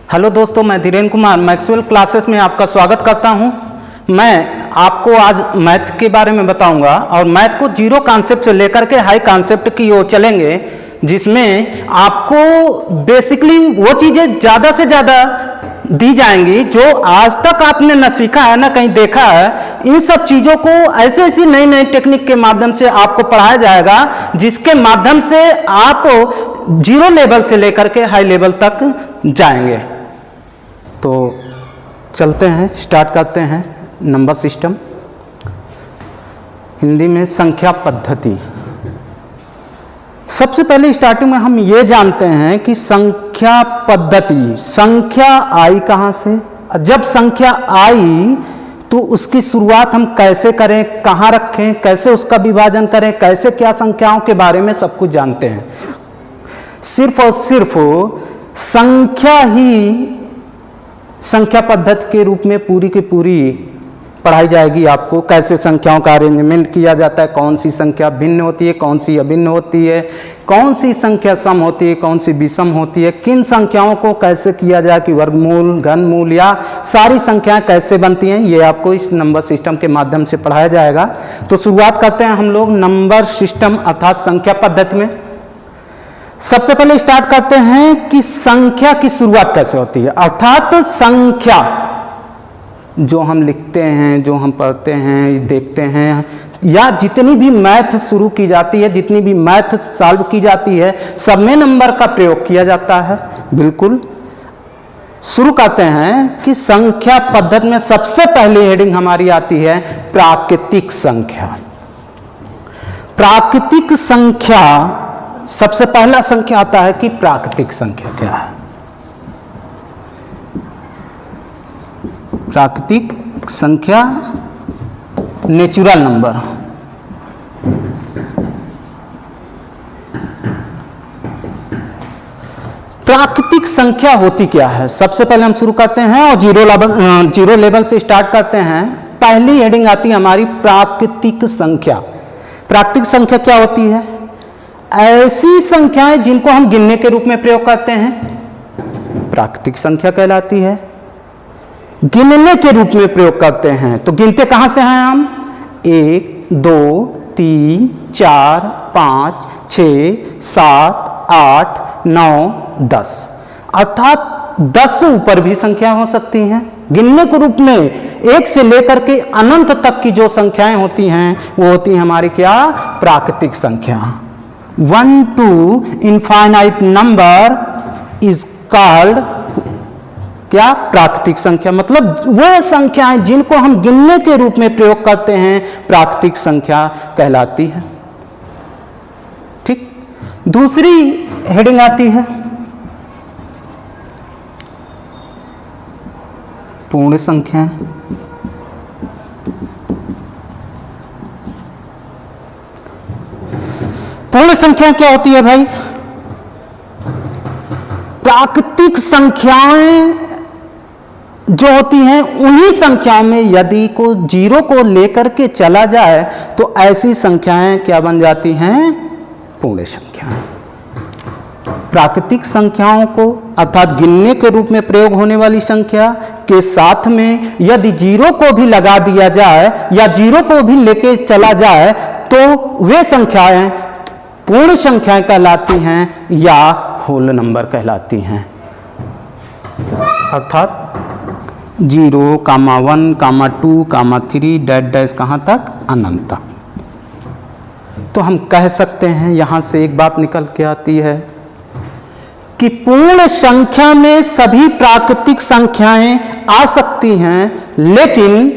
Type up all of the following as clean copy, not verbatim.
Hello दोस्तों, मैं Dhirendra Kumar Maxwell classes में आपका स्वागत करता हूं। मैं आपको आज मैथ के बारे में बताऊंगा और मैथ को जीरो कॉन्सेप्ट से लेकर के हाई कॉन्सेप्ट की ओर चलेंगे, जिसमें आपको बेसिकली वो चीज़ें ज़्यादा से ज़्यादा दी जाएंगी जो आज तक आपने न सीखा है न कहीं देखा है। इन सब चीज़ों को ऐसे ऐसी नई नई टेक्निक के माध्यम से आपको पढ़ाया जाएगा, जिसके माध्यम से आप जीरो लेवल से लेकर के हाई लेवल तक जाएंगे। तो चलते हैं, स्टार्ट करते हैं। नंबर सिस्टम, हिंदी में संख्या पद्धति। सबसे पहले स्टार्टिंग में हम ये जानते हैं कि संख्या पद्धति, संख्या आई कहाँ से, जब संख्या आई तो उसकी शुरुआत हम कैसे करें, कहाँ रखें, कैसे उसका विभाजन करें, कैसे क्या संख्याओं के बारे में सब कुछ जानते हैं। सिर्फ और सिर्फ संख्या ही संख्या पद्धति के रूप में पूरी की पूरी पढ़ाई जाएगी आपको। कैसे संख्याओं का अरेंजमेंट किया जाता है, कौन सी संख्या भिन्न होती है, कौन सी अभिन्न होती है, कौन सी संख्या सम होती है, कौन सी विषम होती है, किन संख्याओं को कैसे किया जाए कि वर्गमूल, घनमूल या सारी संख्याएं कैसे बनती हैं, ये आपको इस नंबर सिस्टम के माध्यम से पढ़ाया जाएगा। तो शुरुआत करते हैं हम लोग नंबर सिस्टम अर्थात संख्या पद्धति में। सबसे पहले स्टार्ट करते हैं कि संख्या की शुरुआत कैसे होती है, अर्थात संख्या जो हम लिखते हैं, जो हम पढ़ते हैं, देखते हैं, या जितनी भी मैथ शुरू की जाती है, जितनी भी मैथ सॉल्व की जाती है, सब में नंबर का प्रयोग किया जाता है। बिल्कुल शुरू करते हैं कि संख्या पद्धति में सबसे पहली हेडिंग हमारी आती है प्राकृतिक संख्या। प्राकृतिक संख्या, सबसे पहला संख्या आता है कि प्राकृतिक संख्या क्या है। प्राकृतिक संख्या, नेचुरल नंबर। प्राकृतिक संख्या होती क्या है, सबसे पहले हम शुरू करते हैं और जीरो लेवल से स्टार्ट करते हैं। पहली हेडिंग आती है हमारी प्राकृतिक संख्या। प्राकृतिक संख्या क्या होती है? ऐसी संख्याएं जिनको हम गिनने के रूप में प्रयोग करते हैं, प्राकृतिक संख्या कहलाती है। गिनने के रूप में प्रयोग करते हैं तो गिनते कहां से हैं हम? 1 2 3 4 5 6 7 8 9 10, अर्थात 10 से ऊपर भी संख्या हो सकती हैं। गिनने के रूप में 1 से लेकर के अनंत तक की जो संख्याएं होती हैं वो होती हैं हमारी क्या? प्राकृतिक संख्या। 1 to infinite number is called क्या? प्राकृतिक संख्या। मतलब वो संख्याएं जिनको हम गिनने के रूप में प्रयोग करते हैं प्राकृतिक संख्या कहलाती है। ठीक, दूसरी हेडिंग आती है पूर्ण संख्याएं। पूर्ण संख्या क्या होती है भाई? प्राकृतिक संख्याएं जो होती हैं उन्हीं संख्याओं में यदि को जीरो को लेकर के चला जाए तो ऐसी संख्याएं क्या बन जाती हैं? पूर्ण संख्याएं। प्राकृतिक संख्याओं को अर्थात गिनने के रूप में प्रयोग होने वाली संख्या के साथ में यदि जीरो को भी लगा दिया जाए या जीरो को भी लेके चला जाए तो वे संख्याएं पूर्ण संख्याएं कहलाती हैं या होल नंबर कहलाती हैं। अर्थात 0, 1, 2, 3 डैश डैश कहां तक? अनंत तक। तो हम कह सकते हैं यहां से एक बात निकल के आती है कि पूर्ण संख्या में सभी प्राकृतिक संख्याएं आ सकती हैं, लेकिन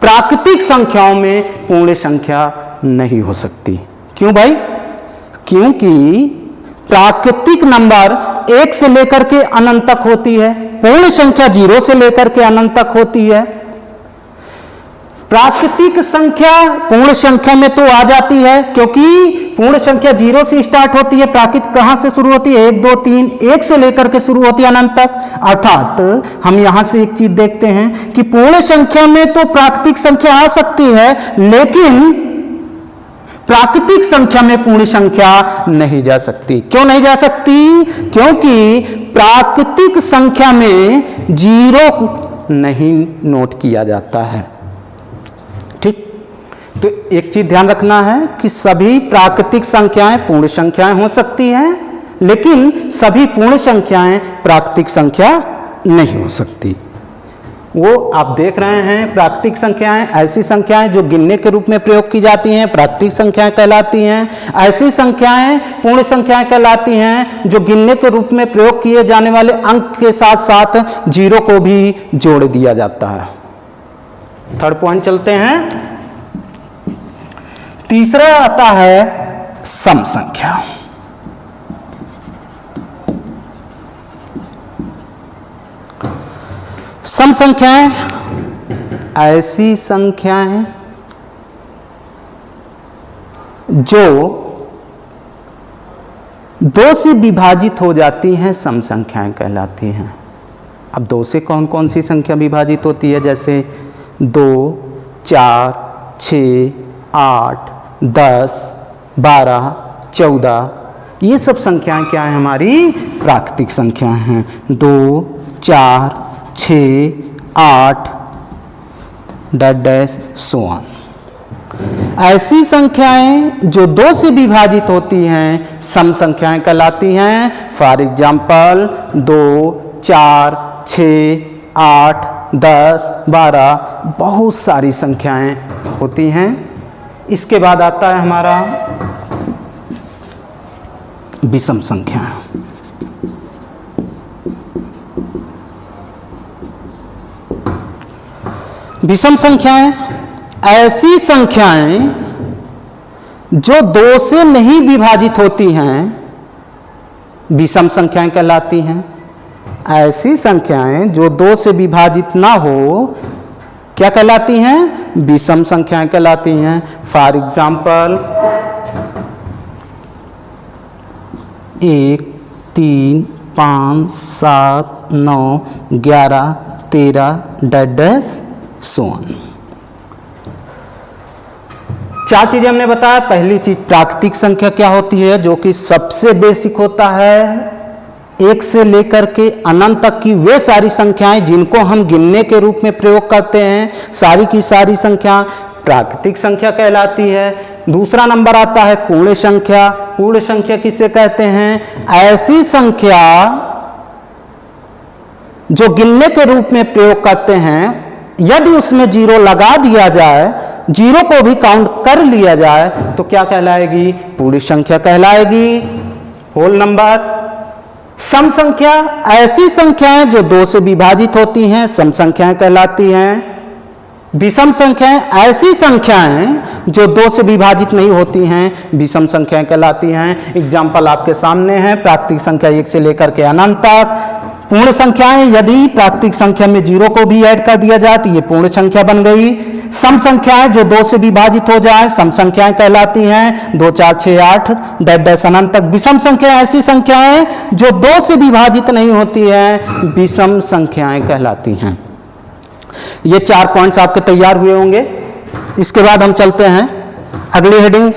प्राकृतिक संख्याओं में पूर्ण संख्या नहीं हो सकती। क्यों भाई? क्योंकि प्राकृतिक नंबर 1 से लेकर के अनंत तक होती है, पूर्ण संख्या 0 से लेकर के अनंत तक होती है। प्राकृतिक संख्या पूर्ण संख्या में तो आ जाती है क्योंकि पूर्ण संख्या 0 से स्टार्ट होती है। प्राकृतिक कहां से शुरू होती है? 1 2 3, 1 से लेकर के शुरू होती है अनंत तक। अर्थात हम यहां से एक चीज देखते हैं कि पूर्ण संख्या में तो प्राकृतिक संख्या आ सकती है, लेकिन प्राकृतिक संख्या में पूर्ण संख्या नहीं जा सकती। क्यों नहीं जा सकती? क्योंकि प्राकृतिक संख्या में जीरो नहीं नोट किया जाता है। ठीक, तो एक चीज ध्यान रखना है कि सभी प्राकृतिक संख्याएं पूर्ण संख्याएं हो सकती हैं, लेकिन सभी पूर्ण संख्याएं प्राकृतिक संख्या नहीं हो सकती। वो आप देख रहे हैं, प्राकृतिक संख्याएं ऐसी संख्याएं जो गिनने के रूप में प्रयोग की जाती हैं, प्राकृतिक संख्याएं कहलाती हैं। ऐसी संख्याएं पूर्ण संख्याएं कहलाती हैं जो गिनने के रूप में प्रयोग किए जाने वाले अंक के साथ साथ जीरो को भी जोड़ दिया जाता है। थर्ड पॉइंट चलते हैं। तीसरा आता है सम संख्या। सम संख्याएं ऐसी संख्याएं जो दो से विभाजित हो जाती हैं, सम संख्याएं कहलाती हैं। अब दो से कौन कौन सी संख्या विभाजित होती है? जैसे 2, 4, 6, 8, 10, 12, 14, ये सब संख्याएं क्या है? हमारी प्राकृतिक संख्याएं हैं। 2, 4, 6, 8 डैश सो ऑन। ऐसी संख्याएं जो दो से विभाजित होती हैं सम संख्याएं कहलाती हैं। फॉर एग्जाम्पल 2, 4, 6, 8, 10, 12 बहुत सारी संख्याएं होती हैं। इसके बाद आता है हमारा विषम संख्या। विषम संख्याएं ऐसी संख्याएं जो दो से नहीं विभाजित होती हैं, विषम संख्याएं कहलाती हैं। ऐसी संख्याएं जो दो से विभाजित ना हो क्या कहलाती हैं? विषम संख्याएं कहलाती हैं। For example 1, 3, 5, 7, 9, 11, 13 dash so on. चार चीजें हमने बताया। पहली चीज प्राकृतिक संख्या क्या होती है, जो कि सबसे बेसिक होता है। 1 से लेकर के अनंत तक की वे सारी संख्याएं जिनको हम गिनने के रूप में प्रयोग करते हैं, सारी की सारी संख्या प्राकृतिक संख्या कहलाती है। दूसरा नंबर आता है पूर्ण संख्या। पूर्ण संख्या किसे कहते हैं? ऐसी संख्या जो गिनने के रूप में प्रयोग करते हैं, यदि उसमें जीरो लगा दिया जाए, जीरो को भी काउंट कर लिया जाए, तो क्या कहलाएगी? पूर्ण संख्या कहलाएगी। Whole number. सम संख्या ऐसी संख्याएं जो दो से विभाजित होती हैं, सम संख्याएं कहलाती हैं। विषम संख्याएं ऐसी संख्याएं जो दो से विभाजित नहीं होती हैं, विषम संख्याएं कहलाती हैं। एग्जाम्पल आपके सामने है। प्राकृतिक संख्या 1 से लेकर के अनंत तक। पूर्ण संख्याएं यदि प्राकृतिक संख्या में जीरो को भी ऐड कर दिया जाए तो ये पूर्ण संख्या बन गई। सम संख्याएं जो दो से विभाजित हो जाए सम संख्याएं कहलाती हैं। 2, 4, 6, 8 डैश अनंत तक। विषम संख्या ऐसी संख्याएं जो दो से विभाजित नहीं होती है, विषम संख्याएं कहलाती हैं। ये 4 पॉइंट्स आपके तैयार हुए होंगे। इसके बाद हम चलते हैं अगली हेडिंग।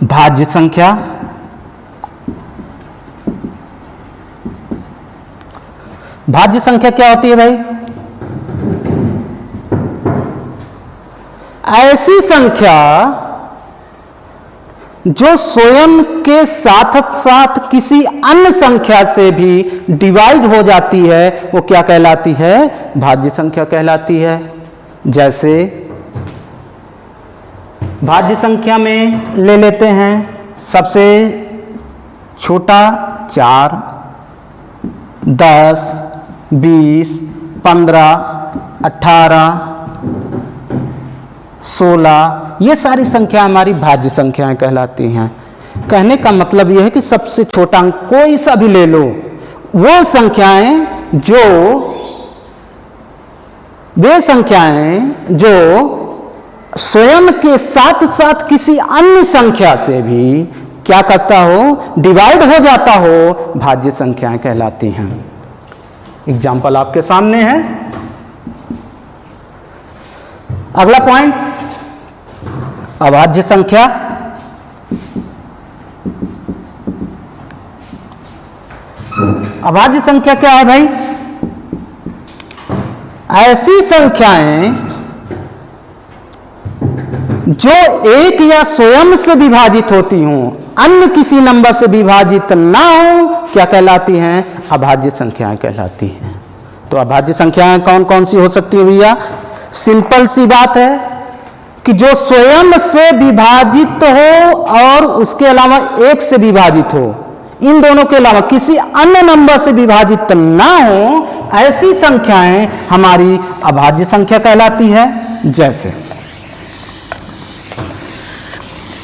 भाज्य संख्या। भाज्य संख्या क्या होती है भाई? ऐसी संख्या जो स्वयं के साथ साथ किसी अन्य संख्या से भी डिवाइड हो जाती है, वो क्या कहलाती है? भाज्य संख्या कहलाती है। जैसे भाज्य संख्या में ले लेते हैं सबसे छोटा 4, 10, 20, 15, 18, 16, ये सारी संख्या हमारी भाज्य संख्याएं कहलाती हैं। कहने का मतलब यह है कि सबसे छोटा अंक कोई सा भी ले लो, वो संख्याएं जो स्वयं के साथ साथ किसी अन्य संख्या से भी क्या करता हो? डिवाइड हो जाता हो, भाज्य संख्याएं कहलाती हैं। एग्जाम्पल आपके सामने है। अगला पॉइंट, अभाज्य संख्या। अभाज्य संख्या क्या है भाई? ऐसी संख्याएं जो एक या स्वयं से विभाजित होती हों, अन्य किसी नंबर से विभाजित ना हो, क्या कहलाती हैं? अभाज्य संख्याएं कहलाती हैं। तो अभाज्य संख्याएं कौन कौन सी हो सकती है भैया? सिंपल सी बात है कि जो स्वयं से विभाजित हो और उसके अलावा एक से विभाजित हो, इन दोनों के अलावा किसी अन्य नंबर से विभाजित ना हो, ऐसी संख्याएं हमारी अभाज्य संख्या कहलाती है। जैसे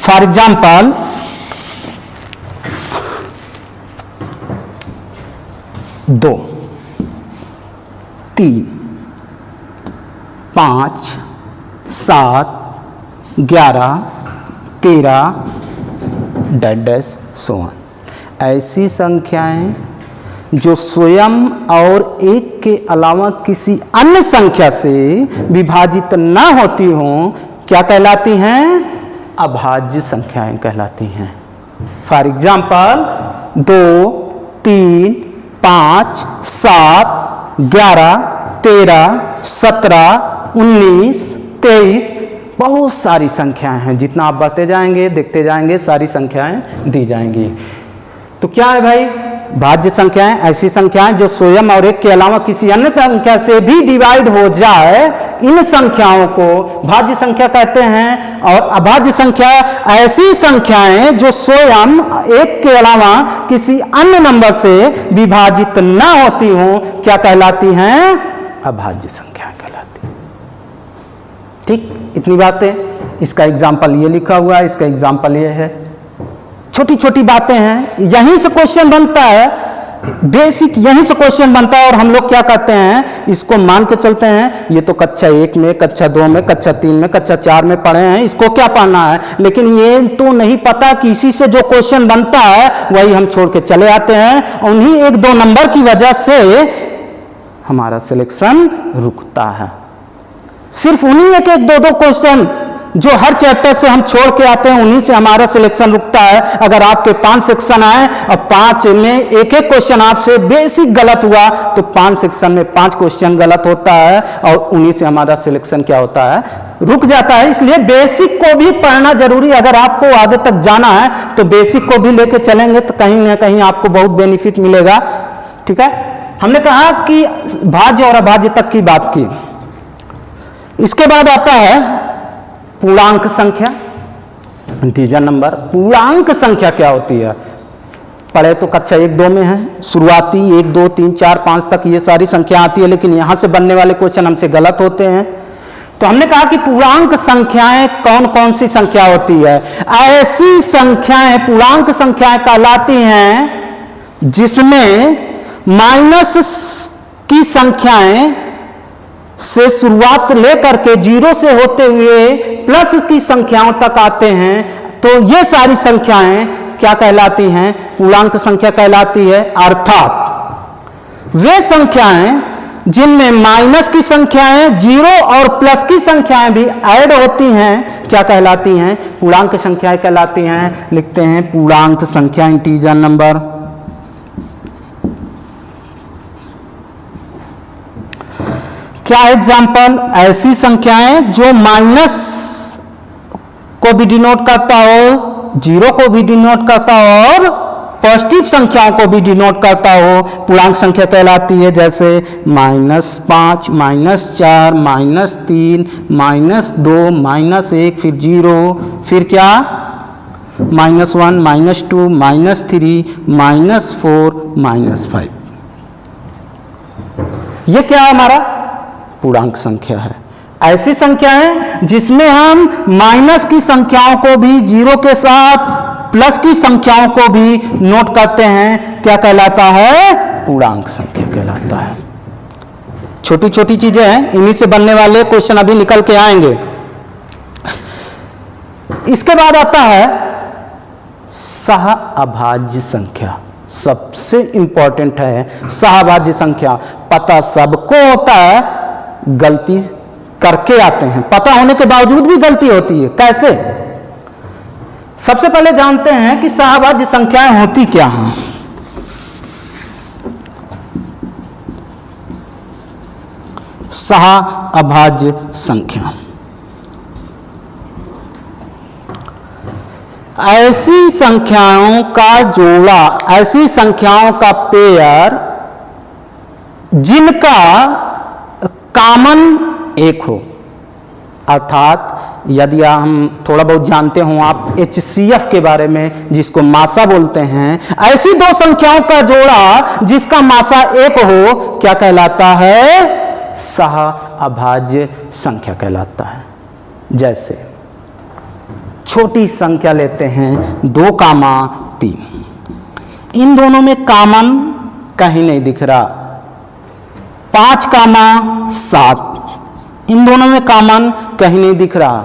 for example 2, 3, 5, 7, 11, 13 dash so on. ऐसी संख्याएं जो स्वयं और एक के अलावा किसी अन्य संख्या से विभाजित ना होती हों, क्या कहलाती हैं? अभाज्य संख्याएं कहलाती हैं। फॉर एग्जाम्पल 2, 3, 5, 7, 11, 13, 17, 19, 23, बहुत सारी संख्याएं हैं। जितना आप बढ़ते जाएंगे, देखते जाएंगे, सारी संख्याएं दी जाएंगी। तो क्या है भाई? भाज्य संख्याएं ऐसी संख्याएं जो स्वयं और एक के अलावा किसी अन्य संख्या से भी डिवाइड हो जाए, इन संख्याओं को भाज्य संख्या कहते हैं। और अभाज्य संख्या ऐसी संख्याएं जो स्वयं एक के अलावा किसी अन्य नंबर से विभाजित ना होती हो, क्या कहलाती हैं? अभाज्य संख्या कहलाती। ठीक, इतनी बातें। इसका एग्जाम्पल ये लिखा हुआ है, इसका एग्जाम्पल ये है। छोटी छोटी बातें हैं, यहीं से क्वेश्चन बनता है, बेसिक यहीं से क्वेश्चन बनता है। और हम लोग क्या करते हैं, इसको मान के चलते हैं ये तो कक्षा 1 में, कक्षा 2 में, कक्षा 3 में, कक्षा 4 में पढ़े हैं, इसको क्या पढ़ना है। लेकिन ये तो नहीं पता कि इसी से जो क्वेश्चन बनता है वही हम छोड़ के चले आते हैं। उन्हीं 1-2 नंबर की वजह से हमारा सिलेक्शन रुकता है। सिर्फ उन्हीं 1-2 क्वेश्चन जो हर चैप्टर से हम छोड़ के आते हैं, उन्हीं से हमारा सिलेक्शन रुकता है। अगर आपके 5 सेक्शन आए और 5 में एक क्वेश्चन आपसे बेसिक गलत हुआ, तो 5 सेक्शन में 5 क्वेश्चन गलत होता है और उन्हीं से हमारा सिलेक्शन क्या होता है? रुक जाता है। इसलिए बेसिक को भी पढ़ना जरूरी। अगर आपको आगे तक जाना है तो बेसिक को भी लेके चलेंगे तो कहीं ना कहीं आपको बहुत बेनिफिट मिलेगा। ठीक है, हमने कहा कि भाज्य और अभाज्य तक की बात की। इसके बाद आता है पूर्णांक संख्या, इंटीजर नंबर। पूर्णांक संख्या क्या होती है? पढ़े तो कक्षा 1-2 में है, शुरुआती 1, 2, 3, 4, 5 तक ये सारी संख्या आती है। लेकिन यहां से बनने वाले क्वेश्चन हमसे गलत होते हैं। तो हमने कहा कि पूर्णांक संख्याएं कौन कौन सी संख्या होती है? ऐसी संख्याएं पूर्णांक संख्याएं कहलाती हैं जिसमें माइनस की संख्याएं से शुरुआत लेकर के 0 से होते हुए प्लस की संख्याओं तक आते हैं, तो ये सारी संख्याएं क्या कहलाती हैं? पूर्णांक संख्या कहलाती है। अर्थात वे संख्याएं जिनमें माइनस की संख्याएं, 0 और प्लस की संख्याएं भी ऐड होती हैं, क्या कहलाती हैं? पूर्णांक संख्याएं कहलाती हैं। लिखते हैं पूर्णांक संख्या, इंटीजर नंबर। क्या एग्जाम्पल? ऐसी संख्याएं जो माइनस को भी डिनोट करता हो, 0 को भी डिनोट करता हो और पॉजिटिव संख्याओं को भी डिनोट करता हो, पूर्णांक संख्या कहलाती है। जैसे -5, -4, -3, -2, -1, फिर 0, फिर क्या? -1, -2, -3, -4, -5। ये क्या है? हमारा पूर्णांक संख्या है। ऐसी संख्याएं जिसमें हम माइनस की संख्याओं को भी 0 के साथ प्लस की संख्याओं को भी नोट करते हैं, क्या कहलाता है? पूर्णांक संख्या कहलाता है। छोटी छोटी चीजें हैं, इन्हीं से बनने वाले क्वेश्चन अभी निकल के आएंगे। इसके बाद आता है सहअभाज्य संख्या। सबसे इंपॉर्टेंट है सहअभाज्य संख्या। पता सबको होता है, गलती करके आते हैं, पता होने के बावजूद भी गलती होती है। कैसे? सबसे पहले जानते हैं कि सहअभाज्य संख्याएं होती क्या हैं। सहअभाज्य संख्या ऐसी संख्याओं का जोड़ा, ऐसी संख्याओं का पेयर जिनका कॉमन एक हो। अर्थात यदि हम थोड़ा बहुत जानते हो आप HCF के बारे में, जिसको मासा बोलते हैं, ऐसी दो संख्याओं का जोड़ा जिसका मासा एक हो, क्या कहलाता है? सहअभाज्य संख्या कहलाता है। जैसे छोटी संख्या लेते हैं 2,3, इन दोनों में कॉमन कहीं नहीं दिख रहा। 5,7, इन दोनों में कॉमन कहीं नहीं दिख रहा।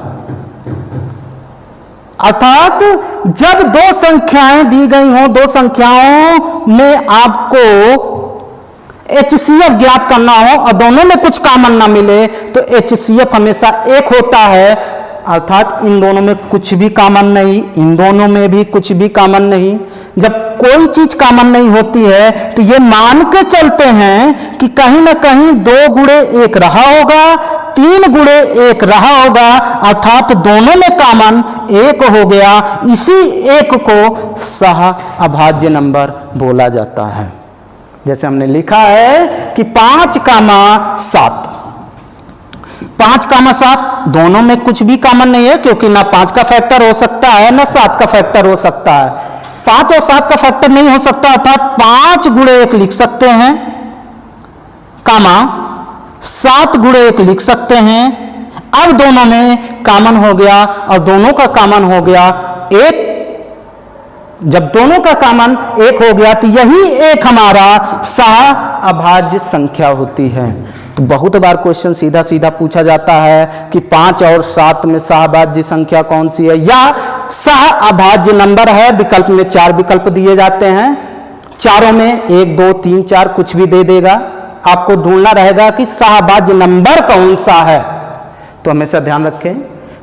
अर्थात जब दो संख्याएं दी गई हों, दो संख्याओं में आपको HCF ज्ञात करना हो और दोनों में कुछ कॉमन ना मिले, तो HCF हमेशा एक होता है। अर्थात इन दोनों में कुछ भी कॉमन नहीं, इन दोनों में भी कुछ भी कॉमन नहीं। जब कोई चीज कॉमन नहीं होती है तो ये मान के चलते हैं कि कहीं ना कहीं 2 गुणे 1 रहा होगा, 3 गुणे 1 रहा होगा, अर्थात दोनों में कॉमन 1 हो गया। इसी एक को सहअभाज्य नंबर बोला जाता है। जैसे हमने लिखा है कि 5,7, 5,7 दोनों में कुछ भी कॉमन नहीं है, क्योंकि ना 5 का फैक्टर हो सकता है ना 7 का फैक्टर हो सकता है। 5 और 7 का फैक्टर नहीं हो सकता, अर्थात 5 गुणे 1 लिख सकते हैं, कामा 7 गुणे 1 लिख सकते हैं। अब दोनों में कॉमन हो गया और दोनों का कॉमन हो गया 1। जब दोनों का कॉमन 1 हो गया तो यही एक हमारा सहअभाज्य संख्या होती है। तो बहुत बार क्वेश्चन सीधा सीधा पूछा जाता है कि 5 और 7 में सहअभाज्य संख्या कौन सी है, या सहअभाज्य नंबर है। विकल्प में 4 विकल्प दिए जाते हैं, चारों में 1, 2, 3, 4 कुछ भी दे देगा। आपको ढूंढना रहेगा कि सहअभाज्य नंबर कौन सा है। तो हमेशा ध्यान रखें,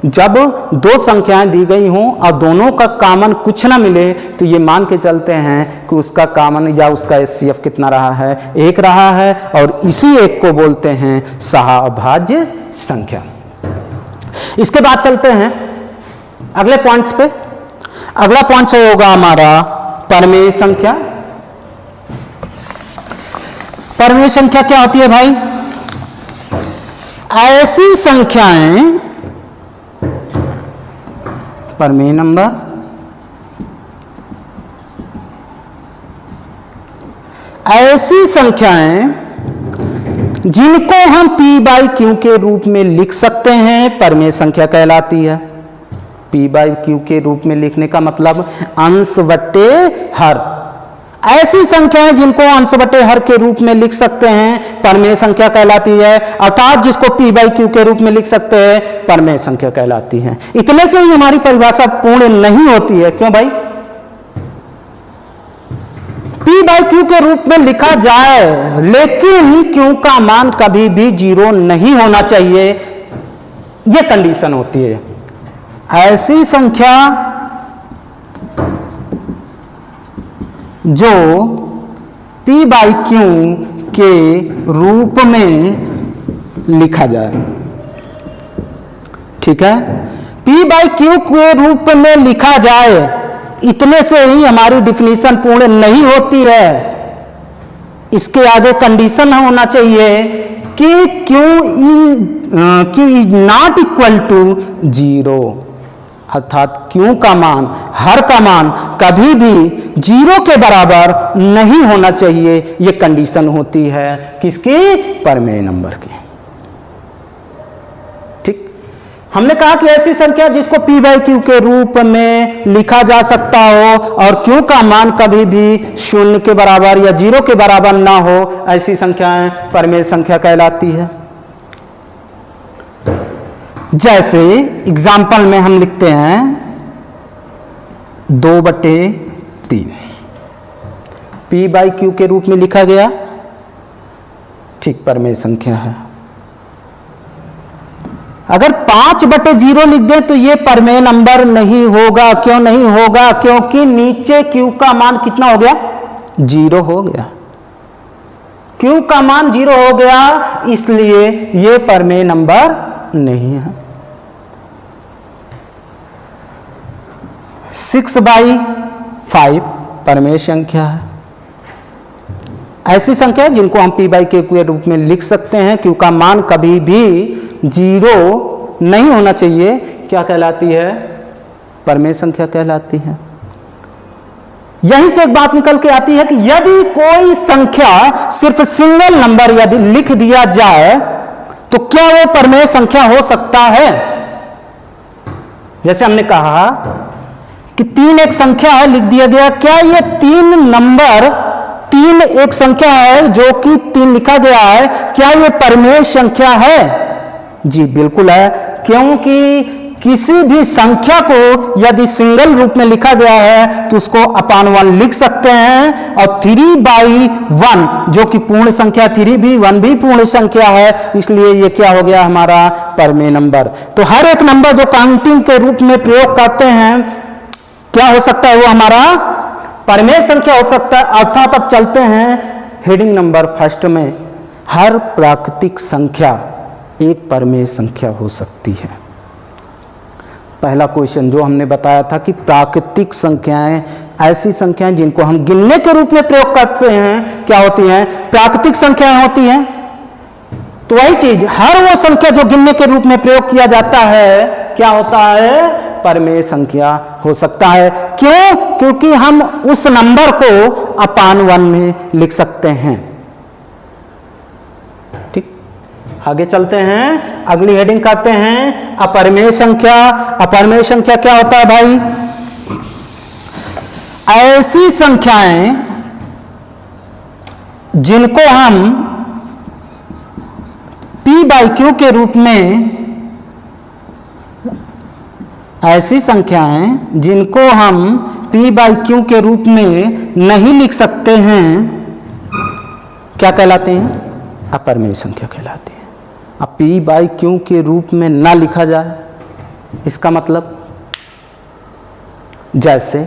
जब दो संख्याएं दी गई हों और दोनों का कॉमन कुछ ना मिले, तो ये मान के चलते हैं कि उसका कॉमन या उसका HCF कितना रहा है? 1 रहा है, और इसी एक को बोलते हैं सहअभाज्य संख्या। इसके बाद चलते हैं अगले पॉइंट्स पे। अगला पॉइंट होगा हमारा परमेय संख्या। परमेय संख्या क्या होती है भाई? ऐसी संख्याएं, परमेय नंबर, ऐसी संख्याएं जिनको हम P/Q के रूप में लिख सकते हैं, परमेय संख्या कहलाती है। P/Q के रूप में लिखने का मतलब अंश बट्टे हर। ऐसी संख्याएं जिनको अंश बटे हर के रूप में लिख सकते हैं, परमेय संख्या कहलाती है। अर्थात जिसको P/Q के रूप में लिख सकते हैं, परमेय संख्या कहलाती है। इतने से ही हमारी परिभाषा पूर्ण नहीं होती है। क्यों भाई? P/Q के रूप में लिखा जाए, लेकिन Q का मान कभी भी 0 नहीं होना चाहिए, यह कंडीशन होती है। ऐसी संख्या जो P/Q के रूप में लिखा जाए, ठीक है? P/Q के रूप में लिखा जाए, इतने से ही हमारी डिफिनीशन पूर्ण नहीं होती है। इसके आगे कंडीशन होना चाहिए कि Q is not equal to 0, अर्थात Q का मान, हर का मान कभी भी 0 के बराबर नहीं होना चाहिए। यह कंडीशन होती है किसकी? परमेय नंबर की। ठीक, हमने कहा कि ऐसी संख्या जिसको P/Q के रूप में लिखा जा सकता हो और Q का मान कभी भी 0 के बराबर या 0 के बराबर ना हो, ऐसी संख्याएं परमेय संख्या कहलाती है। जैसे एग्जाम्पल में हम लिखते हैं 2/3 P/Q के रूप में लिखा गया, ठीक, परमेय संख्या है। अगर 5/0 लिख दें तो ये परमेय नंबर नहीं होगा। क्यों नहीं होगा? क्योंकि नीचे Q का मान कितना हो गया? 0 हो गया। Q का मान 0 हो गया, इसलिए ये परमेय नंबर नहीं है। 6/5 परमेय संख्या है। ऐसी संख्या है जिनको हम P/Q के रूप में लिख सकते हैं। Q का मान कभी भी 0 नहीं होना चाहिए। क्या कहलाती है? परमेय संख्या कहलाती है। यहीं से एक बात निकल के आती है कि यदि कोई संख्या सिर्फ सिंगल नंबर यदि लिख दिया जाए तो क्या वो परमेय संख्या हो सकता है? जैसे हमने कहा कि 3 एक संख्या है, लिख दिया गया। क्या ये 3 नंबर 3 एक संख्या है जो कि 3 लिखा गया है, क्या ये परमेय संख्या है? जी बिल्कुल है, क्योंकि किसी भी संख्या को यदि सिंगल रूप में लिखा गया है तो उसको अपान 1 लिख सकते हैं। और 3/1 जो कि पूर्ण संख्या, 3 भी 1 भी पूर्ण संख्या है, इसलिए ये क्या हो गया हमारा परमेय नंबर। तो हर एक नंबर जो काउंटिंग के रूप में प्रयोग करते हैं, क्या हो सकता है? वो हमारा परमेय संख्या हो सकता है। अर्थात अब चलते हैं हेडिंग नंबर फर्स्ट में। हर प्राकृतिक संख्या एक परमेय संख्या हो सकती है। पहला क्वेश्चन जो हमने बताया था कि प्राकृतिक संख्याएं ऐसी संख्याएं जिनको हम गिनने के रूप में प्रयोग करते हैं, क्या होती हैं? प्राकृतिक संख्याएं होती हैं। तो वही चीज, हर वो संख्या जो गिनने के रूप में प्रयोग किया जाता है, क्या होता है? परमेय संख्या हो सकता है। क्यों? क्योंकि हम उस नंबर को अपान 1 में लिख सकते हैं। ठीक, आगे चलते हैं, अगली हेडिंग करते हैं अपरमेय संख्या। अपरमेय संख्या क्या होता है भाई? ऐसी संख्याएं जिनको हम P/Q के रूप में, ऐसी संख्याएं जिनको हम P/Q के रूप में नहीं लिख सकते हैं, क्या कहलाते हैं? अपरमेय संख्या कहलाती है। अब P/Q के रूप में ना लिखा जाए, इसका मतलब जैसे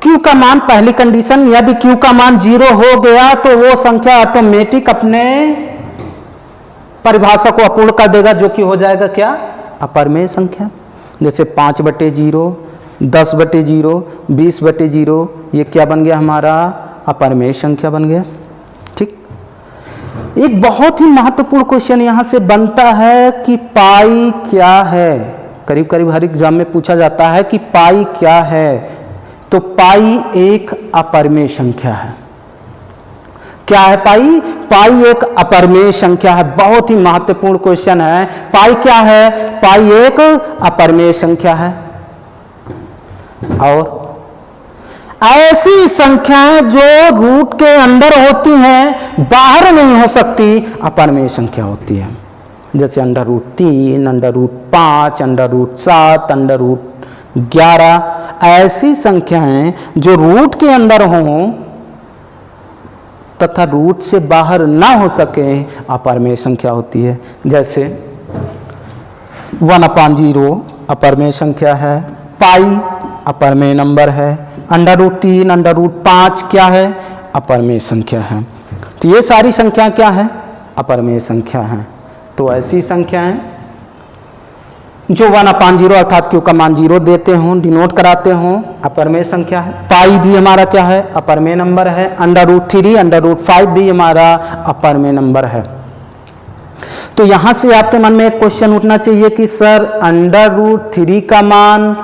Q का मान, पहली कंडीशन, यदि Q का मान 0 हो गया तो वो संख्या ऑटोमेटिक अपने परिभाषा को अपूर्ण कर देगा, जो कि हो जाएगा क्या? अपरमेय संख्या। जैसे 5/0, 10/0, 20/0, ये क्या बन गया हमारा? अपरमेय संख्या बन गया। ठीक, एक बहुत ही महत्वपूर्ण क्वेश्चन यहां से बनता है कि पाई क्या है। करीब करीब हर एग्जाम में पूछा जाता है कि पाई क्या है। तो पाई एक अपरमेय संख्या है। क्या है पाई? पाई एक अपरमेय संख्या है। बहुत ही महत्वपूर्ण क्वेश्चन है। पाई क्या है? पाई एक अपरमेय संख्या है। और ऐसी संख्याएं जो रूट के अंदर होती हैं, बाहर नहीं हो सकती, अपरमेय संख्या होती है। जैसे √3, √5, √7, √11, ऐसी संख्याएं जो रूट के अंदर हों तथा रूट से बाहर ना हो सके, अपरमेय संख्या होती है। जैसे 1/0 अपरमेय संख्या है। पाई अपरमेय नंबर है। √3, √5 क्या है? अपरमेय संख्या है। तो ये सारी संख्या क्या है? अपरमेय संख्या है। तो ऐसी संख्याएं जो 1/0 अर्थात Q का मान 0 देते हों, डिनोट कराते हों, अपरमेय संख्या है। पाई भी हमारा क्या है? अपरमेय नंबर है। √3, √5 भी हमारा अपरमेय नंबर है। तो यहां से आपके मन में एक क्वेश्चन उठना चाहिए कि सर √3 का मान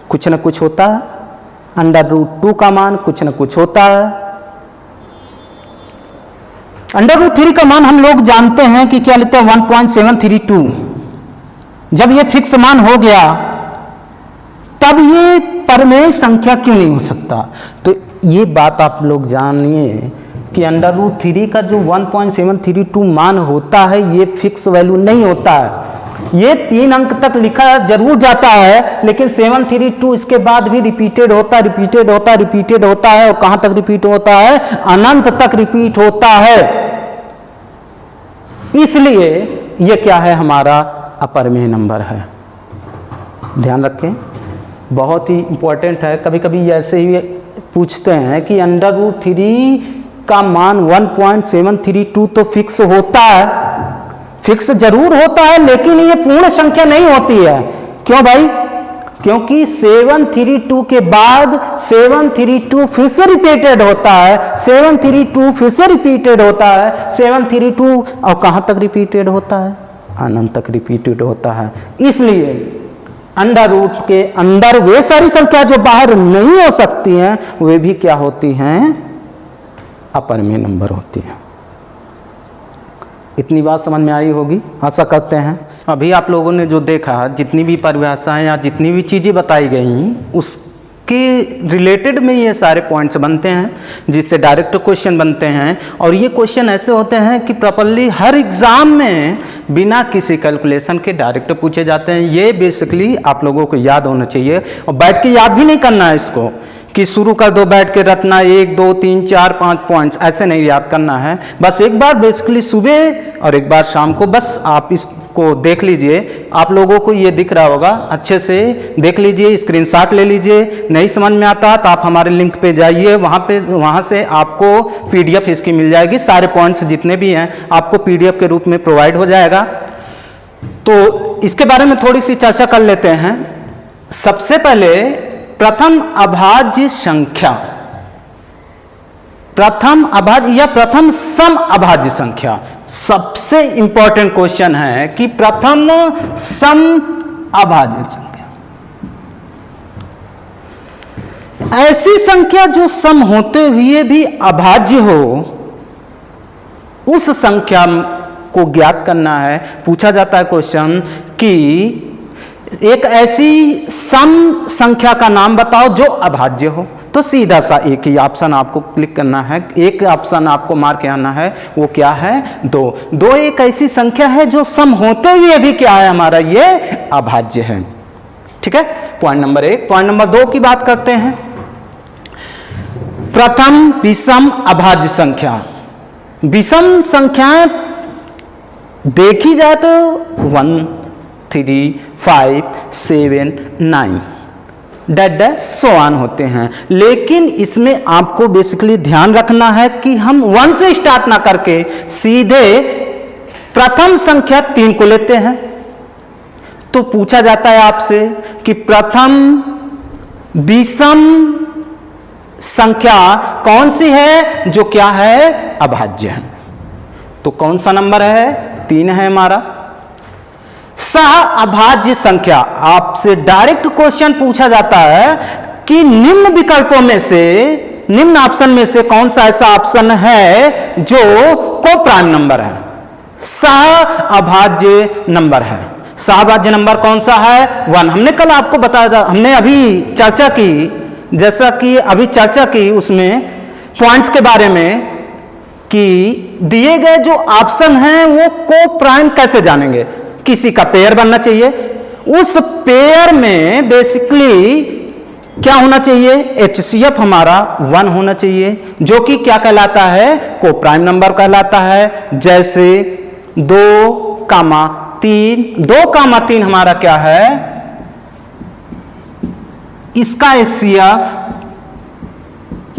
कुछ न कुछ होता है, √2 का मान कुछ न कुछ होता है। √3 का मान हम लोग जानते हैं कि क्या लेते हैं? 1.732। जब ये फिक्स मान हो गया तब ये परमेय संख्या क्यों नहीं हो सकता? तो ये बात आप लोग जानिए कि √3 का जो 1.732 मान होता है, ये फिक्स वैल्यू नहीं होता है। ये 3 अंक तक लिखा जरूर जाता है, लेकिन 732 इसके बाद भी रिपीटेड होता है। और कहां तक रिपीट होता है? अनंत तक रिपीट होता है। इसलिए ये क्या है, हमारा अपरिमेय नंबर है। ध्यान रखें, बहुत ही इंपॉर्टेंट है। कभी कभी ऐसे ही पूछते हैं कि √3 का मान 1.732 तो फिक्स होता है, फिक्स जरूर होता है, लेकिन ये पूर्ण संख्या नहीं होती है। क्यों भाई? क्योंकि 732 के बाद 732 फिर से रिपीटेड होता है, 732 फिर से रिपीटेड होता है, 732 और कहां तक रिपीटेड होता है? अनंत तक रिपीटेड होता है। इसलिए √ के अंदर वे सारी संख्या जो बाहर नहीं हो सकती हैं, वे भी क्या होती हैं? अपरिमेय नंबर होती हैं। इतनी बात समझ में आई होगी, आशा करते हैं। अभी आप लोगों ने जो देखा, जितनी भी परिभाषाएं या जितनी भी चीज़ें बताई गई, उसके रिलेटेड में ये सारे पॉइंट्स बनते हैं, जिससे डायरेक्ट क्वेश्चन बनते हैं। और ये क्वेश्चन ऐसे होते हैं कि प्रॉपर्ली हर एग्ज़ाम में बिना किसी कैलकुलेशन के डायरेक्ट पूछे जाते हैं। ये बेसिकली आप लोगों को याद होना चाहिए, और बैठ के याद भी नहीं करना है इसको कि शुरू कर दो बैठ के रटना 1 2 3 4 5 पॉइंट्स, ऐसे नहीं याद करना है। बस एक बार बेसिकली सुबह और एक बार शाम को बस आप इसको देख लीजिए। आप लोगों को ये दिख रहा होगा, अच्छे से देख लीजिए, स्क्रीनशॉट ले लीजिए। नहीं समझ में आता तो आप हमारे लिंक पे जाइए, वहाँ से आपको PDF इसकी मिल जाएगी। सारे पॉइंट्स जितने भी हैं आपको PDF के रूप में प्रोवाइड हो जाएगा। तो इसके बारे में थोड़ी सी चर्चा कर लेते हैं। सबसे पहले प्रथम अभाज्य संख्या, प्रथम अभाज्य या प्रथम सम अभाज्य संख्या, सबसे इंपॉर्टेंट क्वेश्चन है कि प्रथम सम अभाज्य संख्या, ऐसी संख्या जो सम होते हुए भी अभाज्य हो, उस संख्या को ज्ञात करना है। पूछा जाता है क्वेश्चन कि एक ऐसी सम संख्या का नाम बताओ जो अभाज्य हो। तो सीधा सा एक ही ऑप्शन आपको क्लिक करना है, एक ऑप्शन आपको मार्क करना है, वो क्या है? 2। 2 एक ऐसी संख्या है जो सम होते हुए भी क्या है, हमारा ये अभाज्य है। ठीक है, पॉइंट नंबर 1। पॉइंट नंबर 2 की बात करते हैं। प्रथम विषम अभाज्य संख्या। विषम संख्याएं देखी जाए तो 1 3 5 7 9 डैश सो ऑन होते हैं, लेकिन इसमें आपको बेसिकली ध्यान रखना है कि हम 1 से स्टार्ट ना करके सीधे प्रथम संख्या 3 को लेते हैं। तो पूछा जाता है आपसे कि प्रथम विषम संख्या कौन सी है जो क्या है, अभाज्य है। तो कौन सा नंबर है? 3 है हमारा। सह अभाज्य संख्या, आपसे डायरेक्ट क्वेश्चन पूछा जाता है कि निम्न विकल्पों में से, निम्न ऑप्शन में से कौन सा ऐसा ऑप्शन है जो को प्राइम नंबर है, सह अभाज्य नंबर है। सह अभाज्य नंबर कौन सा है? 1। हमने कल आपको बताया, हमने अभी चर्चा की, जैसा कि अभी चर्चा की उसमें पॉइंट्स के बारे में कि दिए गए जो ऑप्शन हैं वो को प्राइम कैसे जानेंगे। किसी का पेयर बनना चाहिए, उस पेयर में बेसिकली क्या होना चाहिए? HCF हमारा 1 होना चाहिए, जो कि क्या कहलाता है? को प्राइम नंबर कहलाता है। जैसे 2,3, 2,3 हमारा क्या है? इसका HCF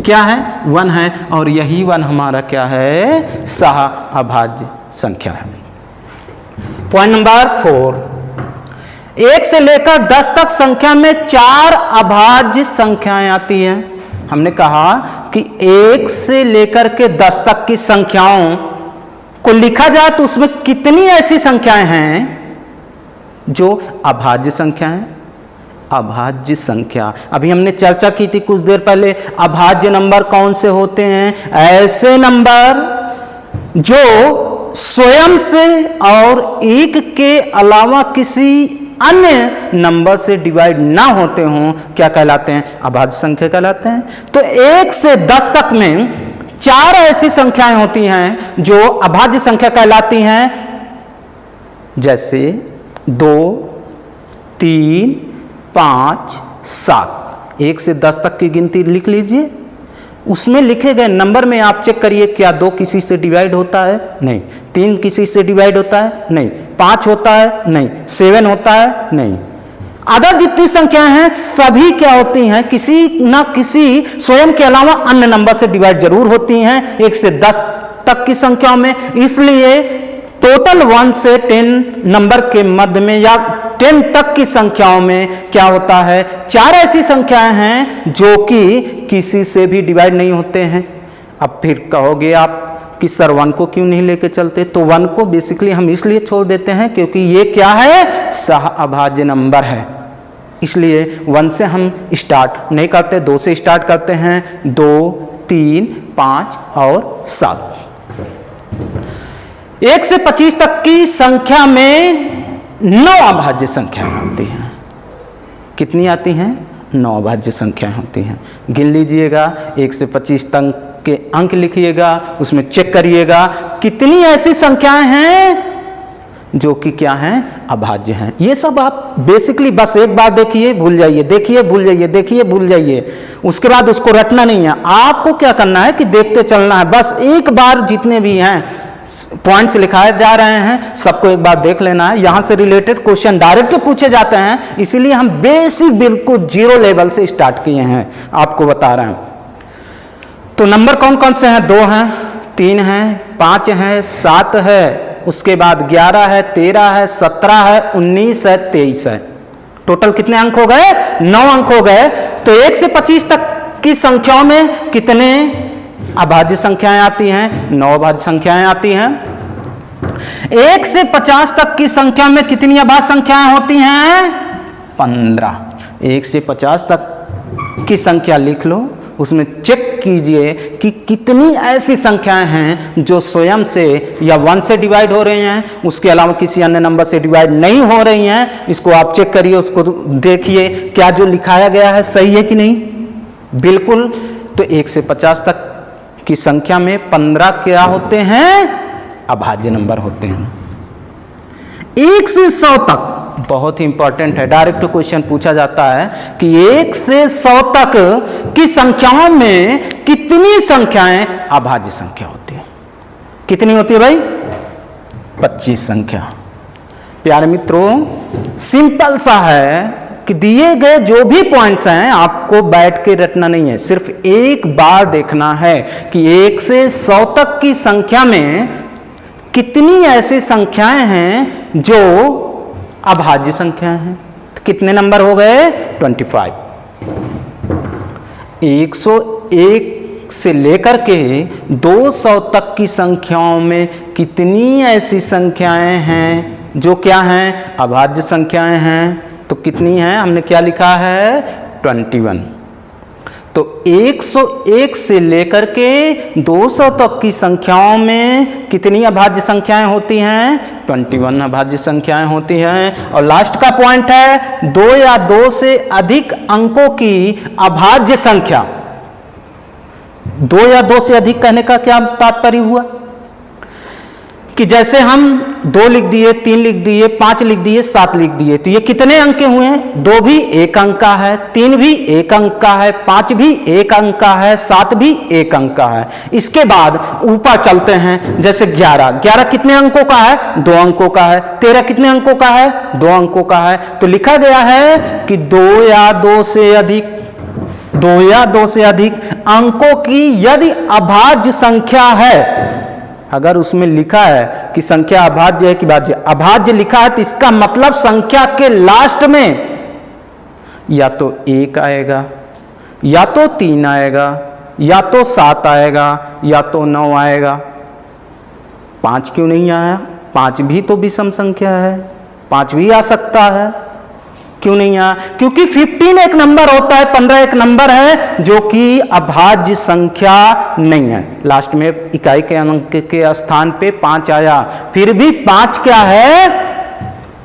क्या है? 1 है, और यही 1 हमारा क्या है? सह अभाज्य संख्या है। पॉइंट नंबर 4, 1 से लेकर 10 तक संख्या में 4 अभाज्य संख्याएं आती हैं। हमने कहा कि 1 से लेकर के 10 तक की संख्याओं को लिखा जाए तो उसमें कितनी ऐसी संख्याएं हैं जो अभाज्य संख्या है। अभाज्य संख्या, अभी हमने चर्चा की थी कुछ देर पहले, अभाज्य नंबर कौन से होते हैं? ऐसे नंबर जो स्वयं से और 1 के अलावा किसी अन्य नंबर से डिवाइड ना होते हों, क्या कहलाते हैं? अभाज्य संख्या कहलाते हैं। तो 1 से 10 तक में 4 ऐसी संख्याएं होती हैं जो अभाज्य संख्या कहलाती हैं। जैसे 2 3 5 7, 1 से 10 तक की गिनती लिख लीजिए। उसमें लिखे गए नंबर में आप चेक करिए, क्या 2 किसी से डिवाइड होता है? नहीं। 3 किसी से डिवाइड होता है? नहीं। 5 होता है? नहीं। 7 होता है? नहीं। अदर जितनी संख्याएं हैं सभी क्या होती हैं, किसी ना किसी स्वयं के अलावा अन्य नंबर से डिवाइड जरूर होती हैं, 1 से 10 तक की संख्याओं में। इसलिए टोटल 1 से 10 नंबर के मध्य में या 10 तक की संख्याओं में क्या होता है, 4 ऐसी संख्याएं हैं जो कि किसी से भी डिवाइड नहीं होते हैं। अब फिर कहोगे आप कि सर 1 को क्यों नहीं लेके चलते? तो 1 को बेसिकली हम इसलिए छोड़ देते हैं क्योंकि ये क्या है, सह-अभाज्य नंबर है। इसलिए 1 से हम स्टार्ट नहीं करते, 2 से स्टार्ट करते हैं, 2, 3, 5 और 7। 1 से 25 तक की संख्या में 9 अभाज्य संख्याएं होती हैं। कितनी आती हैं? 9 अभाज्य संख्याएं होती हैं। गिन लीजिएगा, 1 से 25 तक के अंक लिखिएगा, उसमें चेक करिएगा कितनी ऐसी संख्याएं हैं जो कि क्या हैं, अभाज्य हैं। ये सब आप बेसिकली बस एक बार देखिए भूल जाइए, देखिए भूल जाइए, देखिए भूल जाइए, उसके बाद उसको रटना नहीं है। आपको क्या करना है कि देखते चलना है। बस एक बार जितने भी हैं पॉइंट्स लिखाए जा रहे हैं सबको एक बार देख लेना है। यहां से रिलेटेड क्वेश्चन डायरेक्ट पूछे जाते हैं, इसीलिए हम बेसिक बिल्कुल 0 लेवल से स्टार्ट किए हैं, आपको बता रहे हैं। तो नंबर कौन कौन से हैं? 2 हैं, 3 हैं, 5 हैं, 7 है, उसके बाद 11 है, 13 है, 17 है, 19 है, 23 है। टोटल कितने अंक हो गए? 9 अंक हो गए। तो 1 से 25 तक की संख्याओं में कितने अभाज्य संख्याएं आती हैं? 9 अभाज्य संख्याएं आती हैं। 1 से 50 तक की संख्या में कितनी अभाज्य संख्याएं होती हैं? 15। 1 से 50 तक की संख्या लिख लो, उसमें चेक कीजिए कि कितनी ऐसी संख्याएं हैं जो स्वयं से या 1 से डिवाइड हो रही हैं, उसके अलावा किसी अन्य नंबर से डिवाइड नहीं हो रही हैं। इसको आप चेक करिए, उसको देखिए क्या जो लिखाया गया है सही है कि नहीं। बिल्कुल। तो 1 से 50 तक की संख्या में 15 क्या होते हैं? अभाज्य नंबर होते हैं। 1 से 100 तक बहुत ही इंपॉर्टेंट है, डायरेक्ट क्वेश्चन पूछा जाता है कि 1 से 100 तक की संख्याओं में कितनी संख्याएं अभाज्य संख्या होती है? कितनी होती है भाई? 25 संख्या। प्यारे मित्रों, सिंपल सा है कि दिए गए जो भी पॉइंट्स हैं आपको बैठ के रटना नहीं है, सिर्फ एक बार देखना है कि 1 से 100 तक की संख्या में कितनी ऐसी संख्याएं हैं जो अभाज्य संख्या है। तो कितने नंबर हो गए? 25। 101 से लेकर के 200 तक की संख्याओं में कितनी ऐसी संख्याएं हैं जो क्या हैं? अभाज्य संख्याएं हैं। तो कितनी हैं? हमने क्या लिखा है? 21। तो 101 से लेकर के 200 तक की संख्याओं में कितनी अभाज्य संख्याएं होती हैं? 21 अभाज्य संख्याएं होती हैं। और लास्ट का पॉइंट है 2 या 2 से अधिक अंकों की अभाज्य संख्या। 2 या 2 से अधिक कहने का क्या तात्पर्य हुआ कि जैसे हम 2 लिख दिए, 3 लिख दिए, 5 लिख दिए, 7 लिख दिए, तो ये कितने अंक के हुए हैं? 2 भी 1 अंक का है, 3 भी 1 अंक का है, 5 भी 1 अंक का है, 7 भी 1 अंक का है। इसके बाद ऊपर चलते हैं, जैसे 11 कितने अंकों का है? 2 अंकों का है। 13 कितने अंकों का है? 2 अंकों का है। तो लिखा गया है कि 2 या 2 से अधिक अंकों की यदि अभाज्य संख्या है, अगर उसमें लिखा है कि संख्या अभाज्य है कि भाज्य, अभाज्य लिखा है तो इसका मतलब संख्या के लास्ट में या तो 1 आएगा, या तो 3 आएगा, या तो 7 आएगा, या तो 9 आएगा। 5 क्यों नहीं आया? 5 भी तो विषम संख्या है, 5 भी आ सकता है। क्यों नहीं आया? क्योंकि 15 एक नंबर होता है, 15 एक नंबर है जो कि अभाज्य संख्या नहीं है। लास्ट में इकाई के अंक के स्थान पे 5 आया, फिर भी 5 क्या है?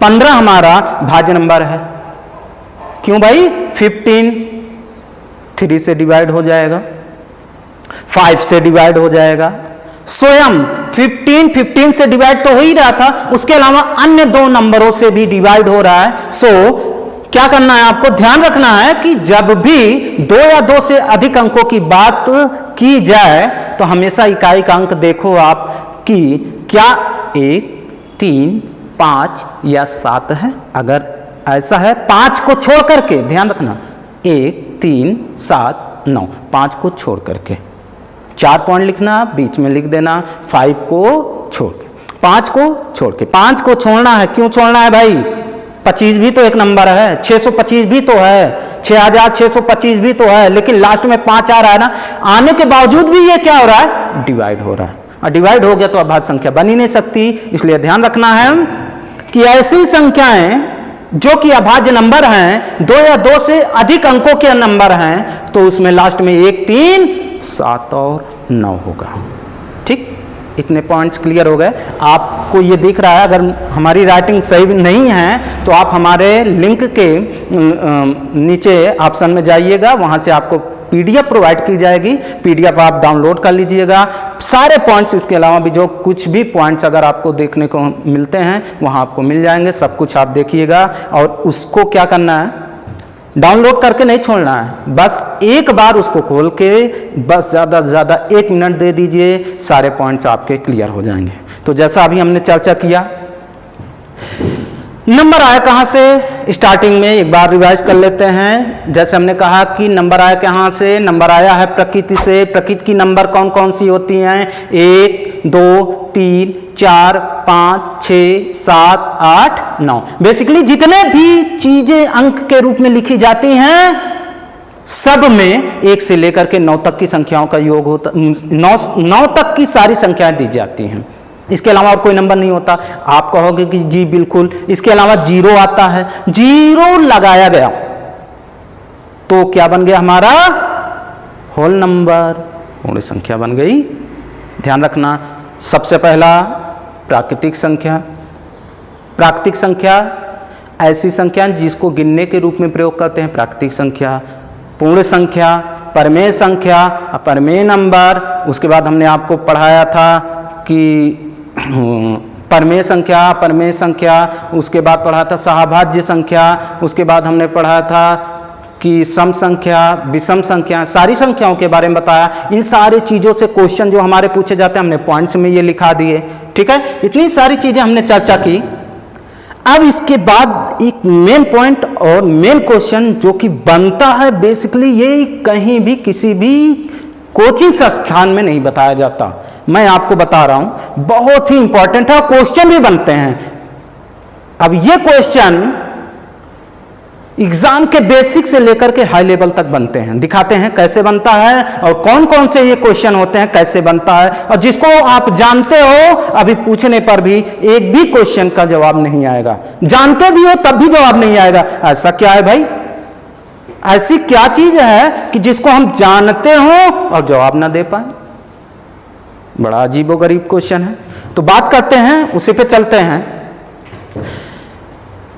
15 हमारा भाज्य नंबर है। क्यों भाई? 15 3 से डिवाइड हो जाएगा, 5 से डिवाइड हो जाएगा, स्वयं 15 से डिवाइड तो हो ही रहा था, उसके अलावा अन्य 2 नंबरों से भी डिवाइड हो रहा है। सो क्या करना है? आपको ध्यान रखना है कि जब भी 2 या 2 से अधिक अंकों की बात की जाए तो हमेशा इकाई का अंक देखो आप कि क्या 1, 3, 5 या 7 है। अगर ऐसा है 5 को छोड़ करके, ध्यान रखना 1, 3, 7, 9, 5 को छोड़ करके 4 पॉइंट लिखना, बीच में लिख देना 5 को छोड़ के, 5 को छोड़ के, 5 को छोड़ना है। क्यों छोड़ना है भाई? 25 भी तो एक नंबर है, 625 भी तो है, 6625 भी तो है, लेकिन लास्ट में 5 आ रहा है ना, आने के बावजूद भी ये क्या हो रहा है? डिवाइड हो रहा है, और डिवाइड हो गया तो अभाज्य संख्या बन ही नहीं सकती। इसलिए ध्यान रखना है कि ऐसी संख्याएं जो कि अभाज्य नंबर हैं, 2 या 2 से अधिक अंकों के नंबर हैं, तो उसमें लास्ट में 1, 3, 7 और 9 होगा। ठीक, इतने पॉइंट्स क्लियर हो गए। आपको ये दिख रहा है, अगर हमारी राइटिंग सही नहीं है तो आप हमारे लिंक के नीचे ऑप्शन में जाइएगा, वहाँ से आपको PDF प्रोवाइड की जाएगी, PDF आप डाउनलोड कर लीजिएगा। सारे पॉइंट्स, इसके अलावा भी जो कुछ भी पॉइंट्स अगर आपको देखने को मिलते हैं वहाँ आपको मिल जाएंगे, सब कुछ आप देखिएगा। और उसको क्या करना है, डाउनलोड करके नहीं छोड़ना है, बस एक बार उसको खोल के बस ज़्यादा से ज़्यादा 1 मिनट दे दीजिए, सारे पॉइंट्स आपके क्लियर हो जाएंगे। तो जैसा अभी हमने चर्चा किया, नंबर आया कहाँ से, स्टार्टिंग में एक बार रिवाइज कर लेते हैं। जैसे हमने कहा कि नंबर आया कहाँ से, नंबर आया है प्रकृति से। प्रकृति की नंबर कौन कौन सी होती हैं? 1, 2, 3, 4, 5, 6, 7, 8, 9। बेसिकली जितने भी चीजें अंक के रूप में लिखी जाती हैं, सब में 1 से लेकर के 9 तक की संख्याओं का योग होता, 9 तक की सारी संख्याएं दी जाती हैं। इसके अलावा और कोई नंबर नहीं होता। आप कहोगे कि जी बिल्कुल, इसके अलावा 0 आता है, 0 लगाया गया तो क्या बन गया हमारा? होल नंबर, पूर्ण संख्या बन गई। ध्यान रखना, सबसे पहला प्राकृतिक संख्या। प्राकृतिक संख्या ऐसी संख्या जिसको गिनने के रूप में प्रयोग करते हैं, प्राकृतिक संख्या। पूर्ण संख्या, परमेय संख्या, अपरमेय नंबर। उसके बाद हमने आपको पढ़ाया था कि परमेय संख्या, अपरमेय संख्या, उसके बाद पढ़ा था सहभाज्य संख्या, उसके बाद हमने पढ़ा था कि सम संख्या, विषम संख्या, सारी संख्याओं के बारे में बताया। इन सारी चीज़ों से क्वेश्चन जो हमारे पूछे जाते हैं हमने पॉइंट्स में ये लिखा दिए। ठीक है, इतनी सारी चीज़ें हमने चर्चा की। अब इसके बाद एक मेन पॉइंट और मेन क्वेश्चन जो कि बनता है, बेसिकली ये कहीं भी किसी भी कोचिंग संस्थान में नहीं बताया जाता, मैं आपको बता रहा हूं, बहुत ही इंपॉर्टेंट है, क्वेश्चन भी बनते हैं। अब ये क्वेश्चन एग्जाम के बेसिक से लेकर के हाई लेवल तक बनते हैं, दिखाते हैं कैसे बनता है और कौन कौन से ये क्वेश्चन होते हैं, कैसे बनता है। और जिसको आप जानते हो, अभी पूछने पर भी एक भी क्वेश्चन का जवाब नहीं आएगा, जानते भी हो तब भी जवाब नहीं आएगा। ऐसा क्या है भाई? ऐसी क्या चीज है कि जिसको हम जानते हो और जवाब ना दे पाए? बड़ा अजीबोगरीब क्वेश्चन है। तो बात करते हैं, उसी पे चलते हैं।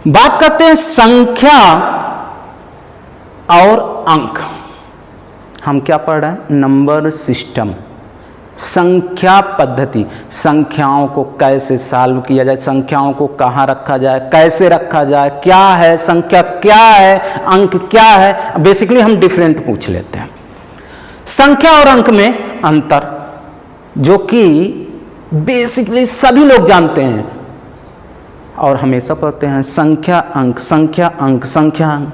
बात करते हैं संख्या और अंक। हम क्या पढ़ रहे हैं? नंबर सिस्टम, संख्या पद्धति। संख्याओं को कैसे सॉल्व किया जाए, संख्याओं को कहाँ रखा जाए, कैसे रखा जाए, क्या है संख्या, क्या है अंक, क्या है। बेसिकली हम डिफरेंट पूछ लेते हैं। संख्या और अंक में अंतर, जो कि बेसिकली सभी लोग जानते हैं और हमेशा पढ़ते हैं, संख्या अंक, संख्या अंक, संख्या अंक।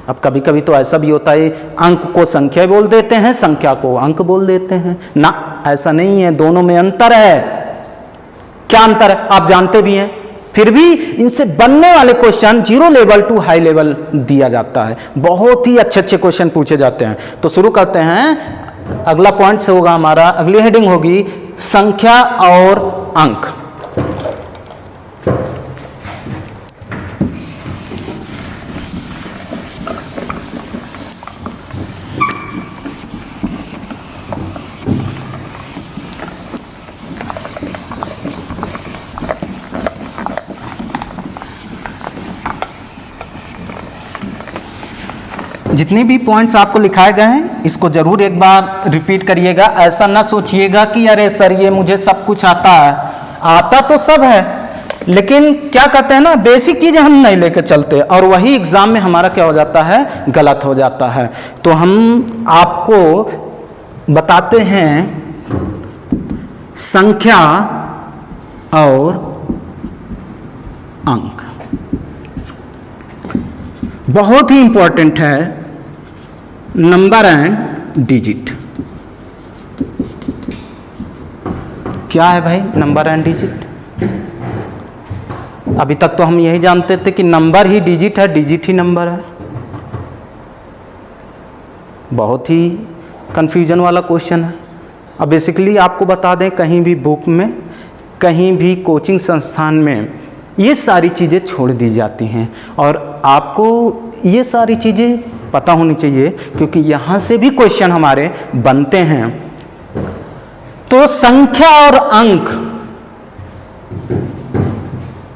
अब कभी कभी तो ऐसा भी होता है, अंक को संख्या बोल देते हैं, संख्या को अंक बोल देते हैं। ना, ऐसा नहीं है, दोनों में अंतर है। क्या अंतर है आप जानते भी हैं, फिर भी इनसे बनने वाले question 0 level to high level दिया जाता है। बहुत ही अच्छे अच्छे क्वेश्चन पूछे जाते हैं। तो शुरू करते हैं। अगला पॉइंट से होगा हमारा, अगली हेडिंग होगी संख्या और अंक। जितने भी पॉइंट्स आपको लिखाए गए हैं इसको जरूर एक बार रिपीट करिएगा। ऐसा ना सोचिएगा कि अरे सर ये मुझे सब कुछ आता है, आता तो सब है, लेकिन क्या कहते हैं ना, बेसिक चीजें हम नहीं लेकर चलते और वही एग्जाम में हमारा क्या हो जाता है, गलत हो जाता है। तो हम आपको बताते हैं संख्या और अंक। बहुत ही इंपॉर्टेंट है नंबर एंड डिजिट। क्या है भाई नंबर एंड डिजिट? अभी तक तो हम यही जानते थे कि नंबर ही डिजिट है, डिजिट ही नंबर है। बहुत ही कंफ्यूजन वाला क्वेश्चन है। अब बेसिकली आपको बता दें, कहीं भी बुक में, कहीं भी कोचिंग संस्थान में ये सारी चीज़ें छोड़ दी जाती हैं और आपको ये सारी चीज़ें पता होनी चाहिए, क्योंकि यहाँ से भी क्वेश्चन हमारे बनते हैं। तो संख्या और अंक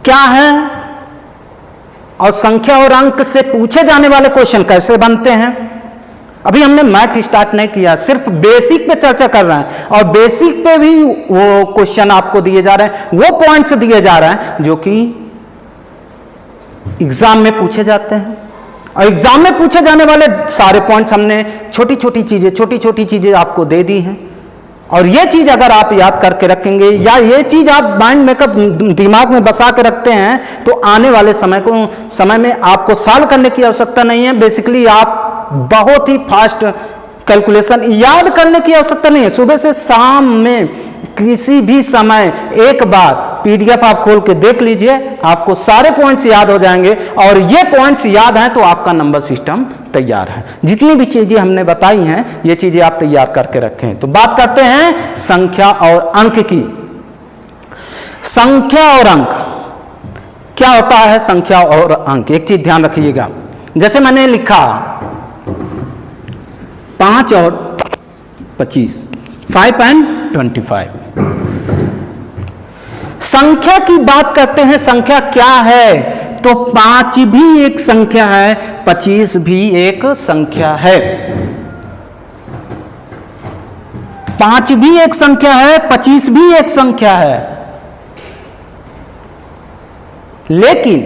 क्या है और संख्या और अंक से पूछे जाने वाले क्वेश्चन कैसे बनते हैं? अभी हमने मैथ स्टार्ट नहीं किया, सिर्फ बेसिक पे चर्चा कर रहे हैं और बेसिक पे भी वो क्वेश्चन आपको दिए जा रहे हैं, वो पॉइंट्स दिए जा रहे हैं जो कि एग्जाम में पूछे जाते हैं। और एग्जाम में पूछे जाने वाले सारे पॉइंट्स हमने छोटी छोटी चीजें आपको दे दी हैं। और ये चीज अगर आप याद करके रखेंगे या ये चीज आप माइंड मेकअप दिमाग में बसा के रखते हैं तो आने वाले समय में आपको सॉल्व करने की आवश्यकता नहीं है। बेसिकली आप बहुत ही फास्ट कैलकुलेशन याद करने की आवश्यकता नहीं है। सुबह से शाम में किसी भी समय एक बार पीडीएफ आप खोल के देख लीजिए, आपको सारे पॉइंट्स याद हो जाएंगे और ये पॉइंट्स याद हैं तो आपका नंबर सिस्टम तैयार है। जितनी भी चीजें हमने बताई हैं ये चीजें आप तैयार करके रखें। तो बात करते हैं संख्या और अंक की। संख्या और अंक क्या होता है? संख्या और अंक, एक चीज ध्यान रखिएगा, जैसे मैंने लिखा 5 और 25, 5 and 25। संख्या की बात करते हैं, संख्या क्या है? तो 5 भी एक संख्या है, 25 भी एक संख्या है। 5 भी एक संख्या है, 25 भी एक संख्या है। लेकिन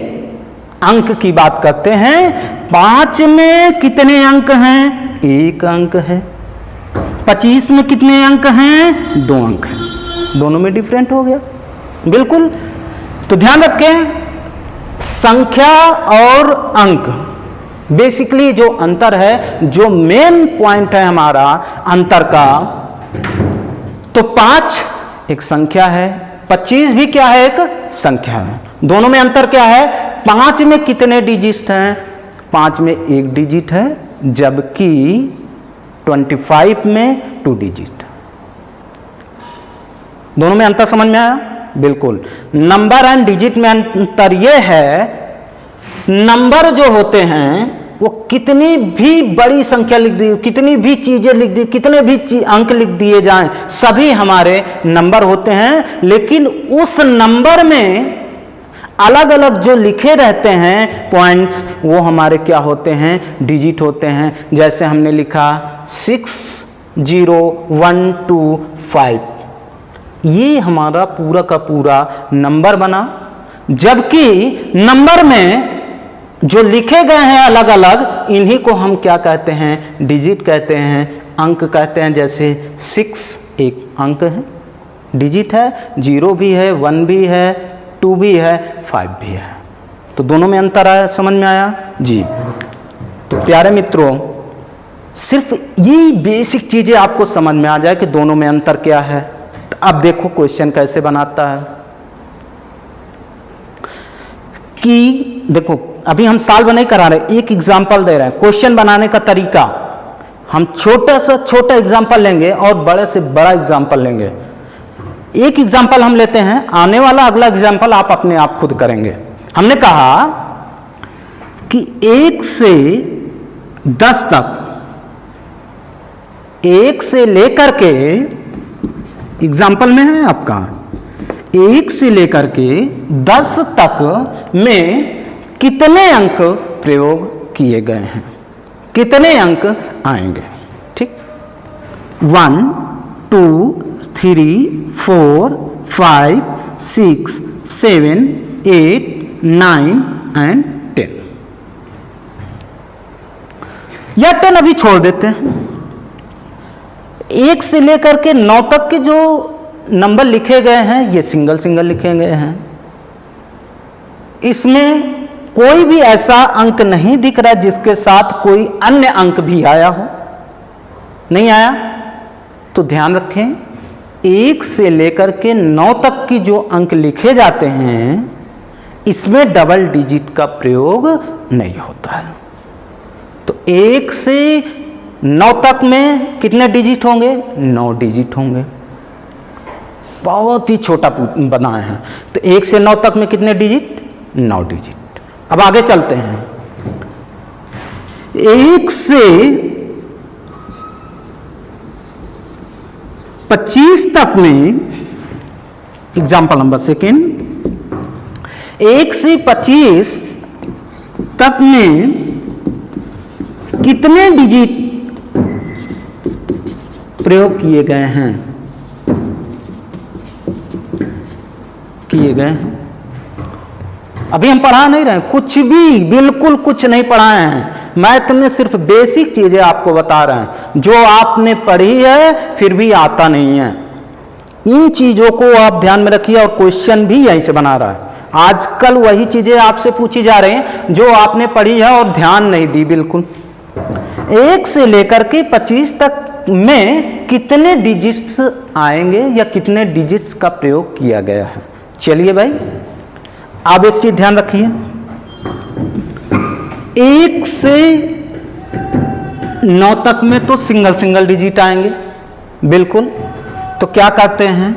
अंक की बात करते हैं, 5 में कितने अंक हैं? 1 अंक है। 25 में कितने अंक हैं? 2 अंक हैं। दोनों में डिफरेंट हो गया बिल्कुल। तो ध्यान रखें, संख्या और अंक बेसिकली जो अंतर है, जो मेन पॉइंट है हमारा अंतर का, तो 5 एक संख्या है, 25 भी क्या है? एक संख्या है। दोनों में अंतर क्या है? 5 में कितने डिजिट हैं? 5 में 1 डिजिट है, जबकि 25 में 2 डिजिट। दोनों में अंतर समझ में आया? बिल्कुल। नंबर एंड डिजिट में अंतर यह है, नंबर जो होते हैं वो कितनी भी बड़ी संख्या लिख दी, कितनी भी चीजें लिख दी, कितने भी अंक लिख दिए जाएं, सभी हमारे नंबर होते हैं। लेकिन उस नंबर में अलग अलग जो लिखे रहते हैं पॉइंट्स, वो हमारे क्या होते हैं? डिजिट होते हैं। जैसे हमने लिखा 6 0 1 2 5, ये हमारा पूरा का पूरा नंबर बना। जबकि नंबर में जो लिखे गए हैं अलग अलग, इन्हीं को हम क्या कहते हैं? डिजिट कहते हैं, अंक कहते हैं। जैसे 6 एक अंक है, डिजिट है, 0 भी है, 1 भी है, 2 भी है, 5 भी है। तो दोनों में अंतर आया, समझ में आया जी? तो प्यारे मित्रों, सिर्फ ये बेसिक चीजें आपको समझ में आ जाए कि दोनों में अंतर क्या है। तो अब देखो क्वेश्चन कैसे बनाता है कि देखो, अभी हम सॉल्व नहीं करा रहे, एक एग्जांपल दे रहे हैं। क्वेश्चन बनाने का तरीका हम छोटा से छोटा एग्जांपल लेंगे और बड़े से बड़ा एग्जांपल लेंगे। एक एग्जांपल हम लेते हैं, आने वाला अगला एग्जांपल आप अपने आप खुद करेंगे। हमने कहा कि 1 से 10 तक, 1 से लेकर के, एग्जांपल में है आपका, 1 से लेकर के 10 तक में कितने अंक प्रयोग किए गए हैं, कितने अंक आएंगे? ठीक, 1 2 3 4 5 6 7 8 9 and 10, या 10 अभी छोड़ देते हैं। 1 से लेकर के 9 तक के जो नंबर लिखे गए हैं ये सिंगल सिंगल लिखे गए हैं। इसमें कोई भी ऐसा अंक नहीं दिख रहा जिसके साथ कोई अन्य अंक भी आया हो, नहीं आया। तो ध्यान रखें, 1 से लेकर के 9 तक की जो अंक लिखे जाते हैं इसमें डबल डिजिट का प्रयोग नहीं होता है। तो 1 से 9 तक में कितने डिजिट होंगे? 9 डिजिट होंगे। बहुत ही छोटा बनाए हैं। तो 1 से 9 तक में कितने डिजिट? 9 डिजिट। अब आगे चलते हैं। 1 से 25 तक में, एग्जाम्पल नंबर सेकेंड, 1 से 25 तक में कितने डिजिट प्रयोग किए गए हैं? किए गए हैं। अभी हम पढ़ा नहीं रहे, कुछ भी, बिल्कुल कुछ नहीं पढ़ाए हैं। मैथ में सिर्फ बेसिक चीजें आपको बता रहे हैं जो आपने पढ़ी है फिर भी आता नहीं है। इन चीजों को आप ध्यान में रखिए और क्वेश्चन भी यहीं से बना रहा है। आजकल वही चीजें आपसे पूछी जा रही हैं जो आपने पढ़ी है और ध्यान नहीं दी बिल्कुल। 1 से लेकर के 25 तक में कितने डिजिट्स आएंगे या कितने डिजिट्स का प्रयोग किया गया है? चलिए भाई, आप एक चीज ध्यान रखिए, 1 से 9 तक में तो सिंगल सिंगल डिजिट आएंगे बिल्कुल। तो क्या करते हैं,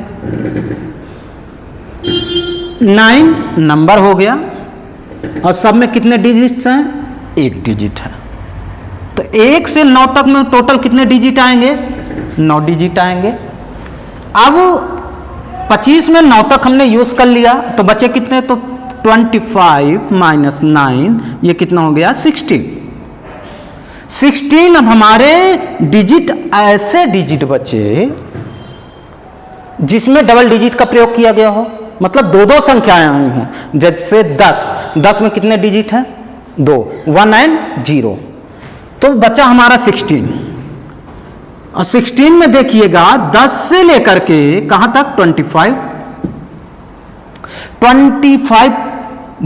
9 नंबर हो गया और सब में कितने डिजिट्स हैं? 1 डिजिट है। तो 1 से 9 तक में टोटल कितने डिजिट आएंगे? 9 डिजिट आएंगे। अब 25 में 9 तक हमने यूज कर लिया तो बचे कितने? तो 25 माइनस 9, ये कितना हो गया? 16। 16 अब हमारे डिजिट ऐसे डिजिट बचे जिसमें डबल डिजिट का प्रयोग किया गया हो, मतलब 2-2 संख्याएं आई हों। जैसे 10 में कितने डिजिट हैं? 2, 1 एंड 0। तो बचा हमारा 16। और 16 में देखिएगा 10 से लेकर के कहां तक? 25।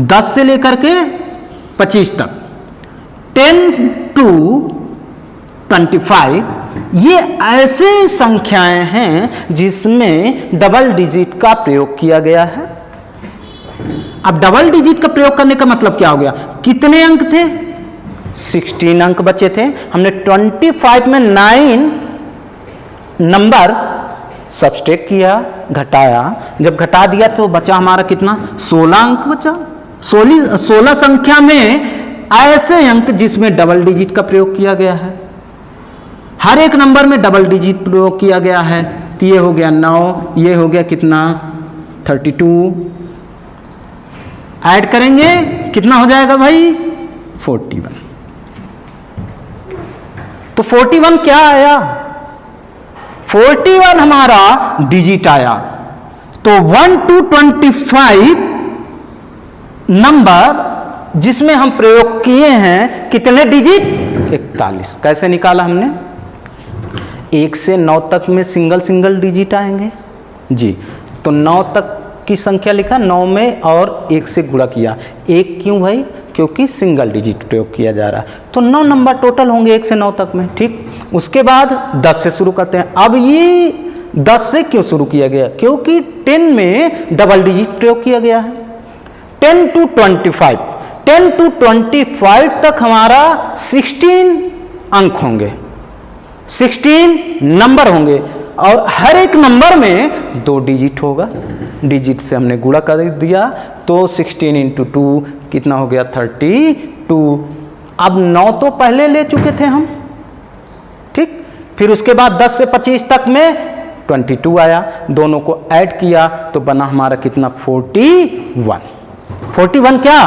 10 से लेकर के 25 तक, 10 to 25, ये ऐसे संख्याएं हैं जिसमें डबल डिजिट का प्रयोग किया गया है। अब डबल डिजिट का प्रयोग करने का मतलब क्या हो गया? कितने अंक थे? 16 अंक बचे थे। हमने 25 में 9 नंबर सब्सट्रैक्ट किया, घटाया। जब घटा दिया तो बचा हमारा कितना? 16 अंक बचा। 16 संख्या में ऐसे अंक जिसमें डबल डिजिट का प्रयोग किया गया है। हर एक नंबर में डबल डिजिट प्रयोग किया गया है। तो ये हो गया 9, ये हो गया कितना? 32। ऐड करेंगे कितना हो जाएगा भाई? 41। तो 41 क्या आया? 41 हमारा डिजिट आया। तो 1 to 25 नंबर जिसमें हम प्रयोग किए हैं कितने डिजिट? 41। कैसे निकाला हमने? 1 से 9 तक में सिंगल सिंगल डिजिट आएंगे जी। तो 9 तक की संख्या लिखा, 9 में और 1 से गुणा किया। 1 क्यों भाई? क्योंकि सिंगल डिजिट प्रयोग किया जा रहा है। तो 9 नंबर टोटल होंगे 1 से 9 तक में। ठीक, उसके बाद 10 से शुरू करते हैं। अब ये 10 से क्यों शुरू किया गया? क्योंकि 10 में डबल डिजिट प्रयोग किया गया है। 10 to 25, 10 to 25 तक हमारा 16 अंक होंगे, 16 नंबर होंगे और हर एक नंबर में 2 डिजिट होगा। डिजिट से हमने गुणा कर दिया तो 16 into 2 कितना हो गया? 32। अब 9 तो पहले ले चुके थे हम, ठीक। फिर उसके बाद 10 से 25 तक में 22 आया, दोनों को ऐड किया तो बना हमारा कितना? 41। 41 क्या?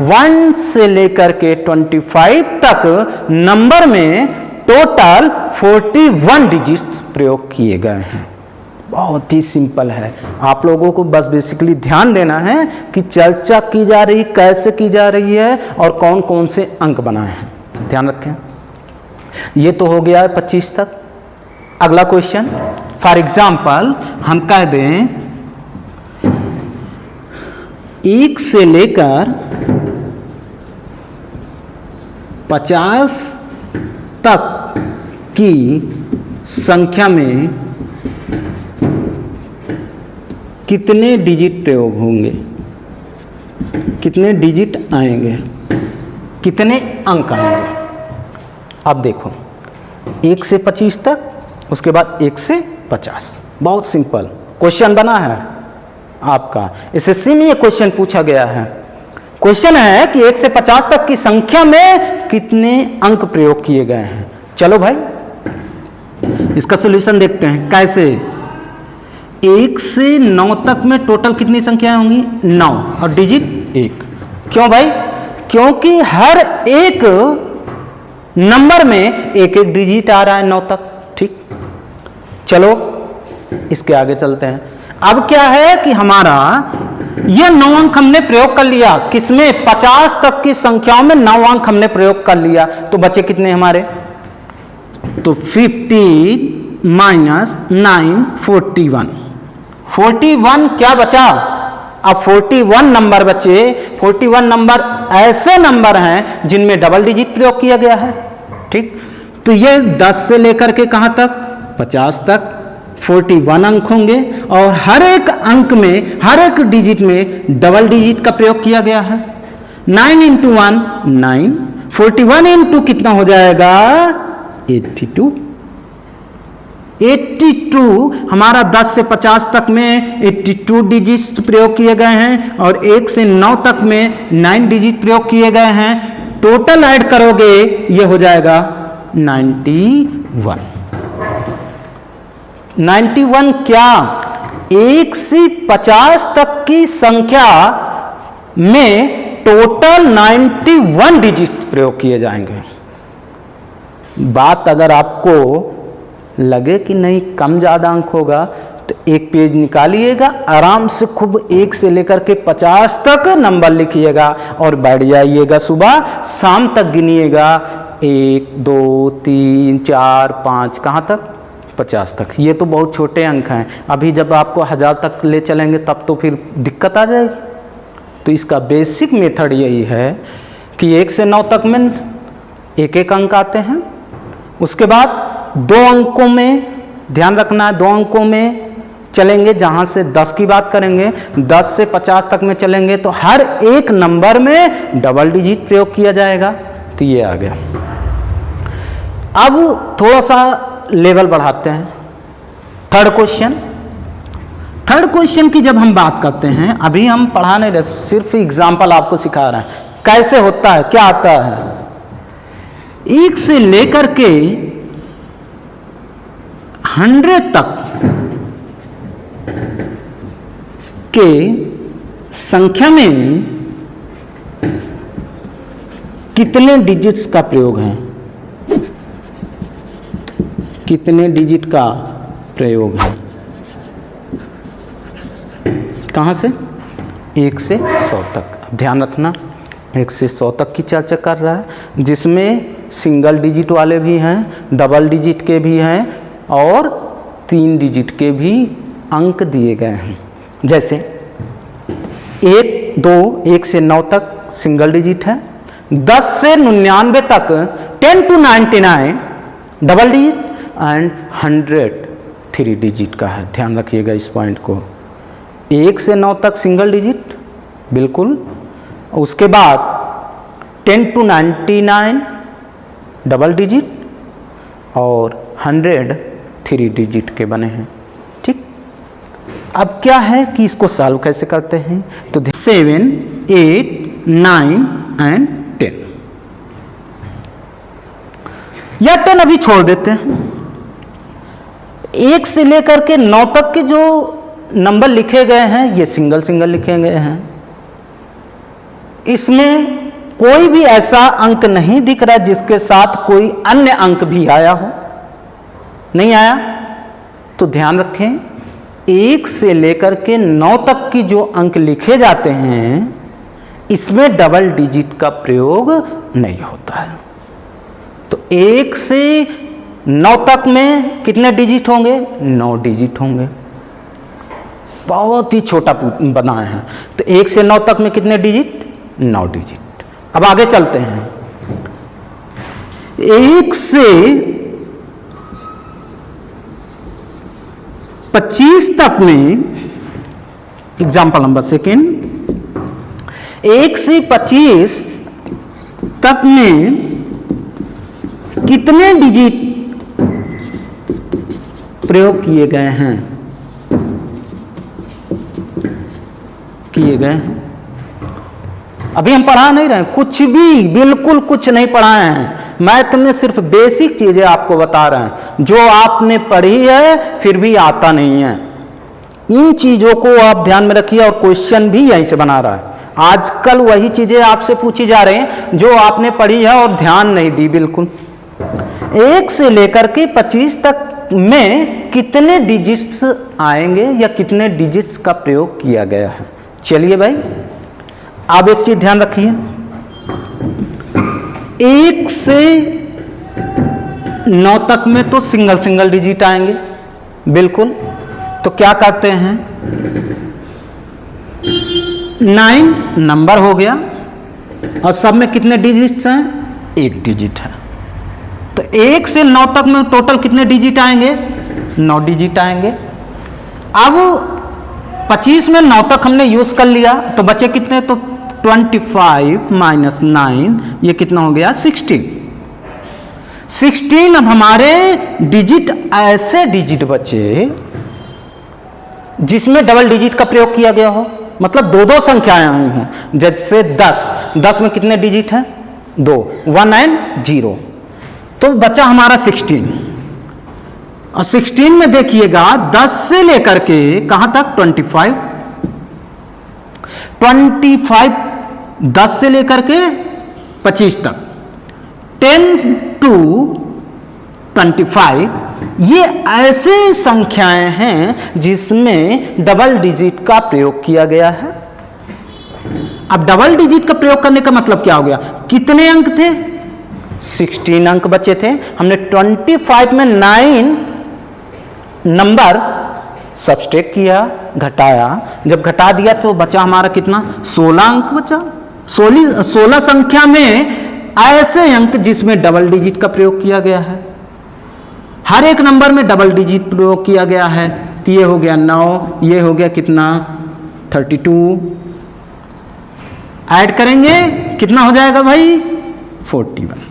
1 से लेकर के 25 तक नंबर में टोटल 41 डिजिट्स प्रयोग किए गए हैं। बहुत ही सिंपल है। आप लोगों को बस बेसिकली ध्यान देना है कि चर्चा की जा रही, कैसे की जा रही है और कौन कौन से अंक बनाए हैं, ध्यान रखें। ये तो हो गया है 25 तक। अगला क्वेश्चन, फॉर एग्जाम्पल हम कह दें 1 से लेकर 50 तक की संख्या में कितने डिजिट प्रयोग होंगे, कितने डिजिट आएंगे, कितने अंक आएंगे। अब देखो 1 से 25 तक, उसके बाद 1 से 50। बहुत सिंपल क्वेश्चन बना है आपका, एसएससी में ये क्वेश्चन पूछा गया है। क्वेश्चन है कि 1 से 50 तक की संख्या में कितने अंक प्रयोग किए गए हैं। चलो भाई इसका सॉल्यूशन देखते हैं कैसे। 1 से 9 तक में टोटल कितनी संख्याएं होंगी, 9, और डिजिट 1। क्यों भाई, क्योंकि हर एक नंबर में एक एक डिजिट आ रहा है 9 तक। ठीक, चलो इसके आगे चलते हैं। अब क्या है कि हमारा यह 9 अंक हमने प्रयोग कर लिया, किसमें, 50 तक की संख्याओं में 9 अंक हमने प्रयोग कर लिया। तो बचे कितने हमारे, तो 50 माइनस 9 41। 41 क्या बचा, अब 41 नंबर बचे। 41 नंबर ऐसे नंबर हैं जिनमें डबल डिजिट प्रयोग किया गया है। ठीक, तो ये 10 से लेकर के कहां तक, 50 तक 41 अंक होंगे, और हर एक अंक में, हर एक डिजिट में डबल डिजिट का प्रयोग किया गया है। 9 इंटू 1 9, 41 इंटू कितना हो जाएगा 82। 82 हमारा 10 से 50 तक में 82 डिजिट प्रयोग किए गए हैं, और 1 से 9 तक में 9 डिजिट प्रयोग किए गए हैं। टोटल ऐड करोगे ये हो जाएगा 91। 91 क्या, 1 से 50 तक की संख्या में टोटल 91 डिजिट प्रयोग किए जाएंगे। बात अगर आपको लगे कि नहीं कम ज़्यादा अंक होगा तो एक पेज निकालिएगा, आराम से खूब 1 से लेकर के 50 तक नंबर लिखिएगा और बैठ जाइएगा। सुबह शाम तक गिनिएगा, 1 2 3 4 5, कहाँ तक, 50 तक। ये तो बहुत छोटे अंक हैं, अभी जब आपको 1000 तक ले चलेंगे तब तो फिर दिक्कत आ जाएगी। तो इसका बेसिक मेथड यही है कि 1 से 9 तक में एक एक अंक आते हैं। उसके बाद 2 अंकों में ध्यान रखना है, 2 अंकों में चलेंगे। जहाँ से 10 की बात करेंगे, 10 से 50 तक में चलेंगे तो हर एक नंबर में डबल डिजिट प्रयोग किया जाएगा। तो ये आ गया। अब थोड़ा सा लेवल बढ़ाते हैं। थर्ड क्वेश्चन की जब हम बात करते हैं, अभी हम पढ़ा नहीं रहे, सिर्फ एग्जाम्पल आपको सिखा रहे हैं कैसे होता है, क्या आता है। 1 से लेकर के 100 तक के संख्या में कितने डिजिट्स का प्रयोग है, कितने डिजिट का प्रयोग है, कहां से, 1 से 100 तक। ध्यान रखना 1 से 100 तक की चर्चा कर रहा है, जिसमें सिंगल डिजिट वाले भी हैं, डबल डिजिट के भी हैं, और 3 डिजिट के भी अंक दिए गए हैं। जैसे 1 2 1 से 9 तक सिंगल डिजिट है, 10 से 99 तक 10 to 99 double digit, and 100 3 digit का है। ध्यान रखिएगा इस पॉइंट को। 1 से 9 तक सिंगल डिजिट बिल्कुल, उसके बाद 10 to 99 डबल डिजिट, और 100 3 डिजिट के बने हैं। ठीक, अब क्या है कि इसको सॉल्व कैसे करते हैं, तो 7 8 9 एंड 10, या 10 अभी छोड़ देते हैं। 1 से लेकर के 9 तक के जो नंबर लिखे गए हैं ये सिंगल सिंगल लिखे गए हैं। इसमें कोई भी ऐसा अंक नहीं दिख रहा जिसके साथ कोई अन्य अंक भी आया हो, नहीं आया। तो ध्यान रखें 1 से लेकर के 9 तक की जो अंक लिखे जाते हैं इसमें डबल डिजिट का प्रयोग नहीं होता है। तो 1 से 9 तक में कितने डिजिट होंगे? 9 डिजिट होंगे। बहुत ही छोटा बनाए हैं। तो 1 से 9 तक में कितने डिजिट? 9 डिजिट। अब आगे चलते हैं। 1 से 25 तक में, एग्जाम्पल नंबर सेकेंड, 1 से 25 तक में कितने डिजिट प्रयोग किए गए हैं? किए गए हैं। अभी हम पढ़ा नहीं रहे, कुछ भी, बिल्कुल कुछ नहीं पढ़ाए हैं। मैथ में सिर्फ बेसिक चीजें आपको बता रहे हैं, जो आपने पढ़ी है फिर भी आता नहीं है। इन चीजों को आप ध्यान में रखिए, और क्वेश्चन भी यहीं से बना रहा है। आजकल वही चीजें आपसे पूछी जा रही हैं जो आपने पढ़ी है और ध्यान नहीं दी बिल्कुल। 1 से लेकर के 25 तक में कितने डिजिट्स आएंगे या कितने डिजिट्स का प्रयोग किया गया है? चलिए भाई, आप एक चीज ध्यान रखिए, 1 से 9 तक में तो सिंगल सिंगल डिजिट आएंगे बिल्कुल। तो क्या करते हैं, 9 नंबर हो गया और सब में कितने डिजिट्स हैं? 1 डिजिट है। तो 1 से 9 तक में टोटल कितने डिजिट आएंगे? 9 डिजिट आएंगे। अब 25 में 9 तक हमने यूज कर लिया, तो बचे कितने? तो 25 माइनस 9, ये कितना हो गया? 16। 16 अब हमारे डिजिट ऐसे डिजिट बचे जिसमें डबल डिजिट का प्रयोग किया गया हो, मतलब 2-2 संख्याएं आई हों। जैसे 10 में कितने डिजिट हैं? 2, 1 एंड 0। तो बचा हमारा 16। और 16 में देखिएगा 10 से लेकर के कहां तक? 25। 10 से लेकर के 25 तक, 10 to 25, ये ऐसे संख्याएं हैं जिसमें डबल डिजिट का प्रयोग किया गया है। अब डबल डिजिट का प्रयोग करने का मतलब क्या हो गया? कितने अंक थे? 16 अंक बचे थे। हमने 25 में 9 नंबर सब्सट्रैक्ट किया, घटाया। जब घटा दिया तो बचा हमारा कितना? 16 अंक बचा। 16 संख्या में ऐसे अंक जिसमें डबल डिजिट का प्रयोग किया गया है। हर एक नंबर में डबल डिजिट प्रयोग किया गया है। तो ये हो गया 9, ये हो गया कितना? 32। ऐड करेंगे कितना हो जाएगा भाई? 41।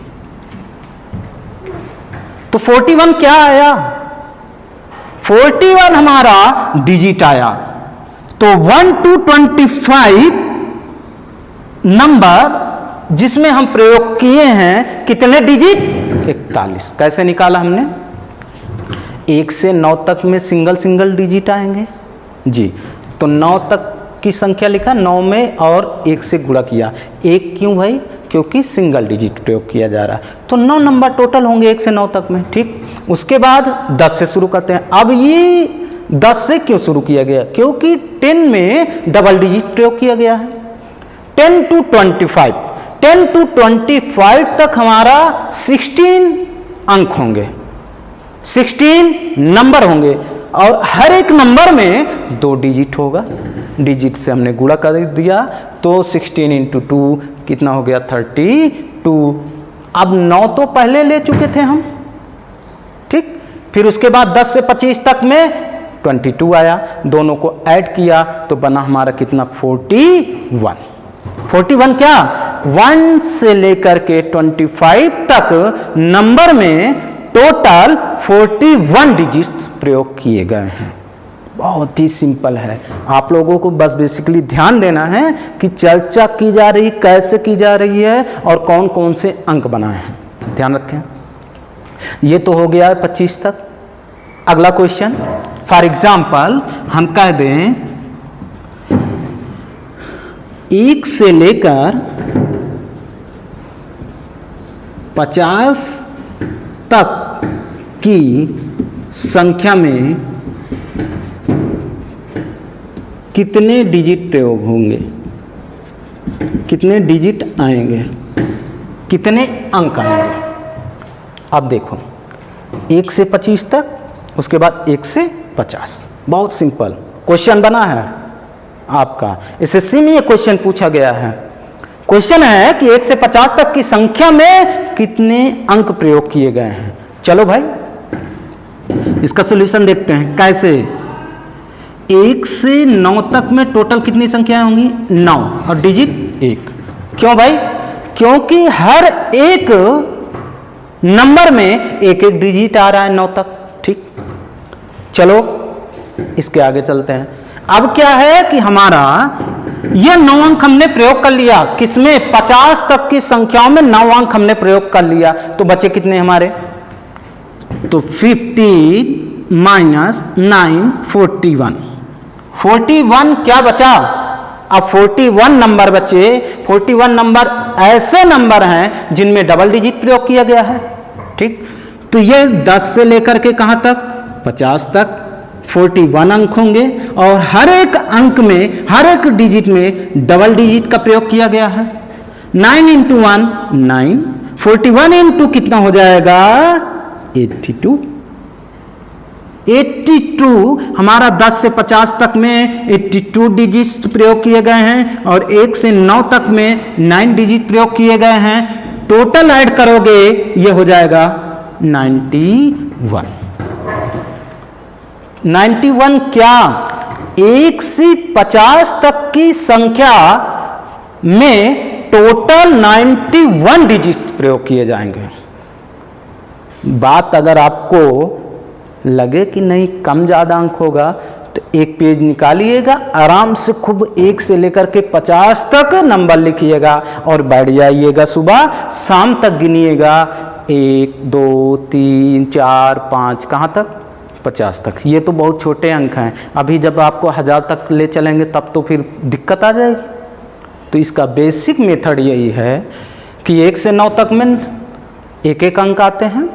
तो 41 क्या आया? 41 हमारा डिजिट आया। तो 1 to 25 नंबर जिसमें हम प्रयोग किए हैं कितने डिजिट? 41। कैसे निकाला हमने? 1 से 9 तक में सिंगल सिंगल डिजिट आएंगे जी। तो 9 तक की संख्या लिखा, 9 में और 1 से गुणा किया। 1 क्यों भाई? क्योंकि सिंगल डिजिट प्रयोग किया जा रहा है। तो 9 नंबर टोटल होंगे 1 से 9 तक में, ठीक। उसके बाद 10 से शुरू करते हैं। अब ये 10 से क्यों शुरू किया गया? क्योंकि 10 में डबल डिजिट प्रयोग किया गया है। 10 to 25, 10 to 25 तक हमारा 16 अंक होंगे, 16 नंबर होंगे, और हर एक नंबर में 2 डिजिट होगा। डिजिट से हमने गुणा कर दिया, तो 16 into 2 कितना हो गया? 32। अब 9 तो पहले ले चुके थे हम, ठीक। फिर उसके बाद 10 से 25 तक में 22 आया, दोनों को ऐड किया तो बना हमारा कितना? 41। 41 क्या? 1 से लेकर के 25 तक नंबर में टोटल 41 डिजिट्स प्रयोग किए गए हैं। बहुत ही सिंपल है। आप लोगों को बस बेसिकली ध्यान देना है कि चर्चा की जा रही, कैसे की जा रही है और कौन कौन से अंक बनाए हैं, ध्यान रखें। ये तो हो गया 25 तक। अगला क्वेश्चन, फॉर एग्जाम्पल हम कह दें 1 से लेकर 50 तक की संख्या में कितने डिजिट प्रयोग होंगे? कितने डिजिट आएंगे? कितने अंक आएंगे? अब देखो, 1 से 25 तक, उसके बाद 1 से 50। बहुत सिंपल क्वेश्चन बना है आपका, एसएससी में ये क्वेश्चन पूछा गया है। क्वेश्चन है कि 1 से 50 तक की संख्या में कितने अंक प्रयोग किए गए हैं। चलो भाई इसका सॉल्यूशन देखते हैं कैसे। 1 से 9 तक में टोटल कितनी संख्याएं होंगी? 9 और डिजिट 1। क्यों भाई? क्योंकि हर एक नंबर में एक एक डिजिट आ रहा है 9 तक। ठीक, चलो इसके आगे चलते हैं। अब क्या है कि हमारा यह 9 अंक हमने प्रयोग कर लिया, किसमें? 50 तक की संख्याओं में 9 अंक हमने प्रयोग कर लिया, तो बचे कितने हमारे? तो 50 माइनस 9 41। 41 क्या बचा? अब 41 नंबर बचे। 41 नंबर ऐसे नंबर हैं जिनमें डबल डिजिट प्रयोग किया गया है। ठीक, तो ये 10 से लेकर के कहां तक? 50 तक 41 अंक होंगे और हर एक अंक में, हर एक डिजिट में डबल डिजिट का प्रयोग किया गया है। 9 इंटू 1 9, 41 इंटू कितना हो जाएगा? 82। 82 हमारा 10 से 50 तक में 82 डिजिट प्रयोग किए गए हैं और 1 से 9 तक में 9 डिजिट प्रयोग किए गए हैं। टोटल ऐड करोगे ये हो जाएगा 91। 91 क्या? 1 से 50 तक की संख्या में टोटल 91 डिजिट प्रयोग किए जाएंगे। बात अगर आपको लगे कि नहीं कम ज़्यादा अंक होगा तो एक पेज निकालिएगा, आराम से खूब 1 से लेकर के 50 तक नंबर लिखिएगा और बैठ जाइएगा। सुबह शाम तक गिनिएगा 1 2 3 4 5 कहाँ तक? 50 तक। ये तो बहुत छोटे अंक हैं, अभी जब आपको 1000 तक ले चलेंगे तब तो फिर दिक्कत आ जाएगी। तो इसका बेसिक मेथड यही है कि 1 से 9 तक में एक एक अंक आते हैं।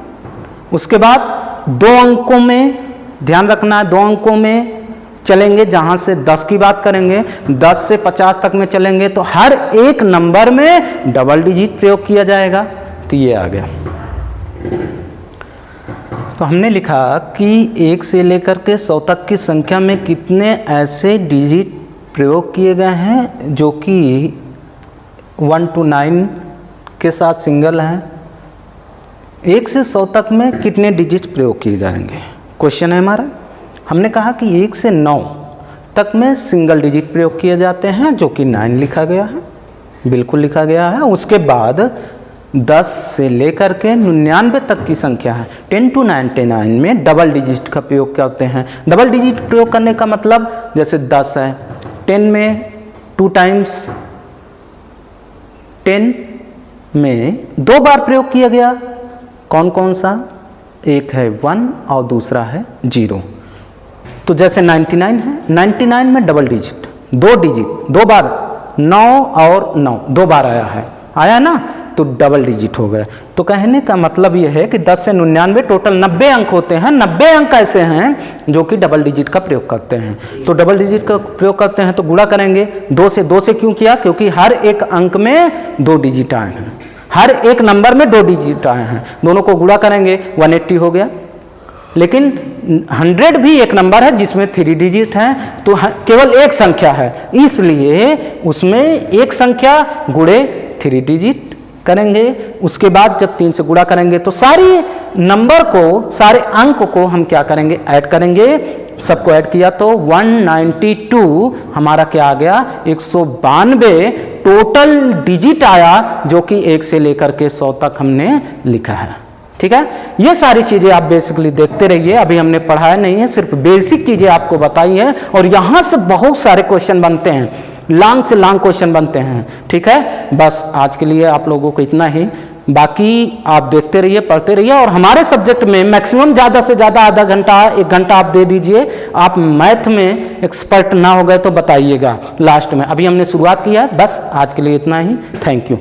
उसके बाद 2 अंकों में ध्यान रखना है, 2 अंकों में चलेंगे। जहाँ से 10 की बात करेंगे, 10 से 50 तक में चलेंगे तो हर एक नंबर में डबल डिजिट प्रयोग किया जाएगा। तो ये आ गया। तो हमने लिखा कि 1 से लेकर के 100 तक की संख्या में कितने ऐसे डिजिट प्रयोग किए गए हैं जो कि 1 to 9 के साथ सिंगल हैं। 1 से 100 तक में कितने डिजिट प्रयोग किए जाएंगे, क्वेश्चन है हमारा। हमने कहा कि 1 से 9 तक में सिंगल डिजिट प्रयोग किए जाते हैं जो कि 9 लिखा गया है, बिल्कुल लिखा गया है। उसके बाद 10 से लेकर के 99 तक की संख्या है 10 to 99 में डबल डिजिट का प्रयोग करते हैं। डबल डिजिट प्रयोग करने का मतलब जैसे 10 है, 10 में 2 टाइम्स 10 में 2 बार प्रयोग किया गया। कौन कौन सा? एक है 1 और दूसरा है 0। तो जैसे 99 है, 99 में डबल डिजिट 2 डिजिट 2 बार 9 और 9 2 बार आया ना, तो डबल डिजिट हो गया। तो कहने का मतलब यह है कि 10 से 99 टोटल 90 अंक होते हैं। 90 अंक ऐसे हैं जो कि डबल डिजिट का प्रयोग करते हैं। तो डबल डिजिट का प्रयोग करते हैं तो गुणा करेंगे। 2 से क्यों किया? क्योंकि हर एक अंक में 2 डिजिट आए हैं, हर एक नंबर में 2 डिजिट आए हैं। दोनों को गुणा करेंगे 180 हो गया। लेकिन 100 भी एक नंबर है जिसमें 3 डिजिट हैं, तो केवल एक संख्या है, इसलिए उसमें एक संख्या गुणे 3 डिजिट करेंगे। उसके बाद जब 3 से गुणा करेंगे तो सारी नंबर को, सारे अंक को हम क्या करेंगे? ऐड करेंगे। सबको ऐड किया तो 192 हमारा क्या आ गया? 192 टोटल डिजिट आया जो कि 1 से लेकर के 100 तक हमने लिखा है। ठीक है, ये सारी चीजें आप बेसिकली देखते रहिए। अभी हमने पढ़ाया नहीं है, सिर्फ बेसिक चीजें आपको बताई हैं और यहां से बहुत सारे क्वेश्चन बनते हैं, लॉन्ग से लॉन्ग क्वेश्चन बनते हैं। ठीक है, बस आज के लिए आप लोगों को इतना ही। बाकी आप देखते रहिए, पढ़ते रहिए और हमारे सब्जेक्ट में मैक्सिमम ज़्यादा से ज़्यादा आधा घंटा 1 घंटा आप दे दीजिए। आप मैथ में एक्सपर्ट ना हो गए तो बताइएगा लास्ट में। अभी हमने शुरुआत की है, बस आज के लिए इतना ही। Thank you.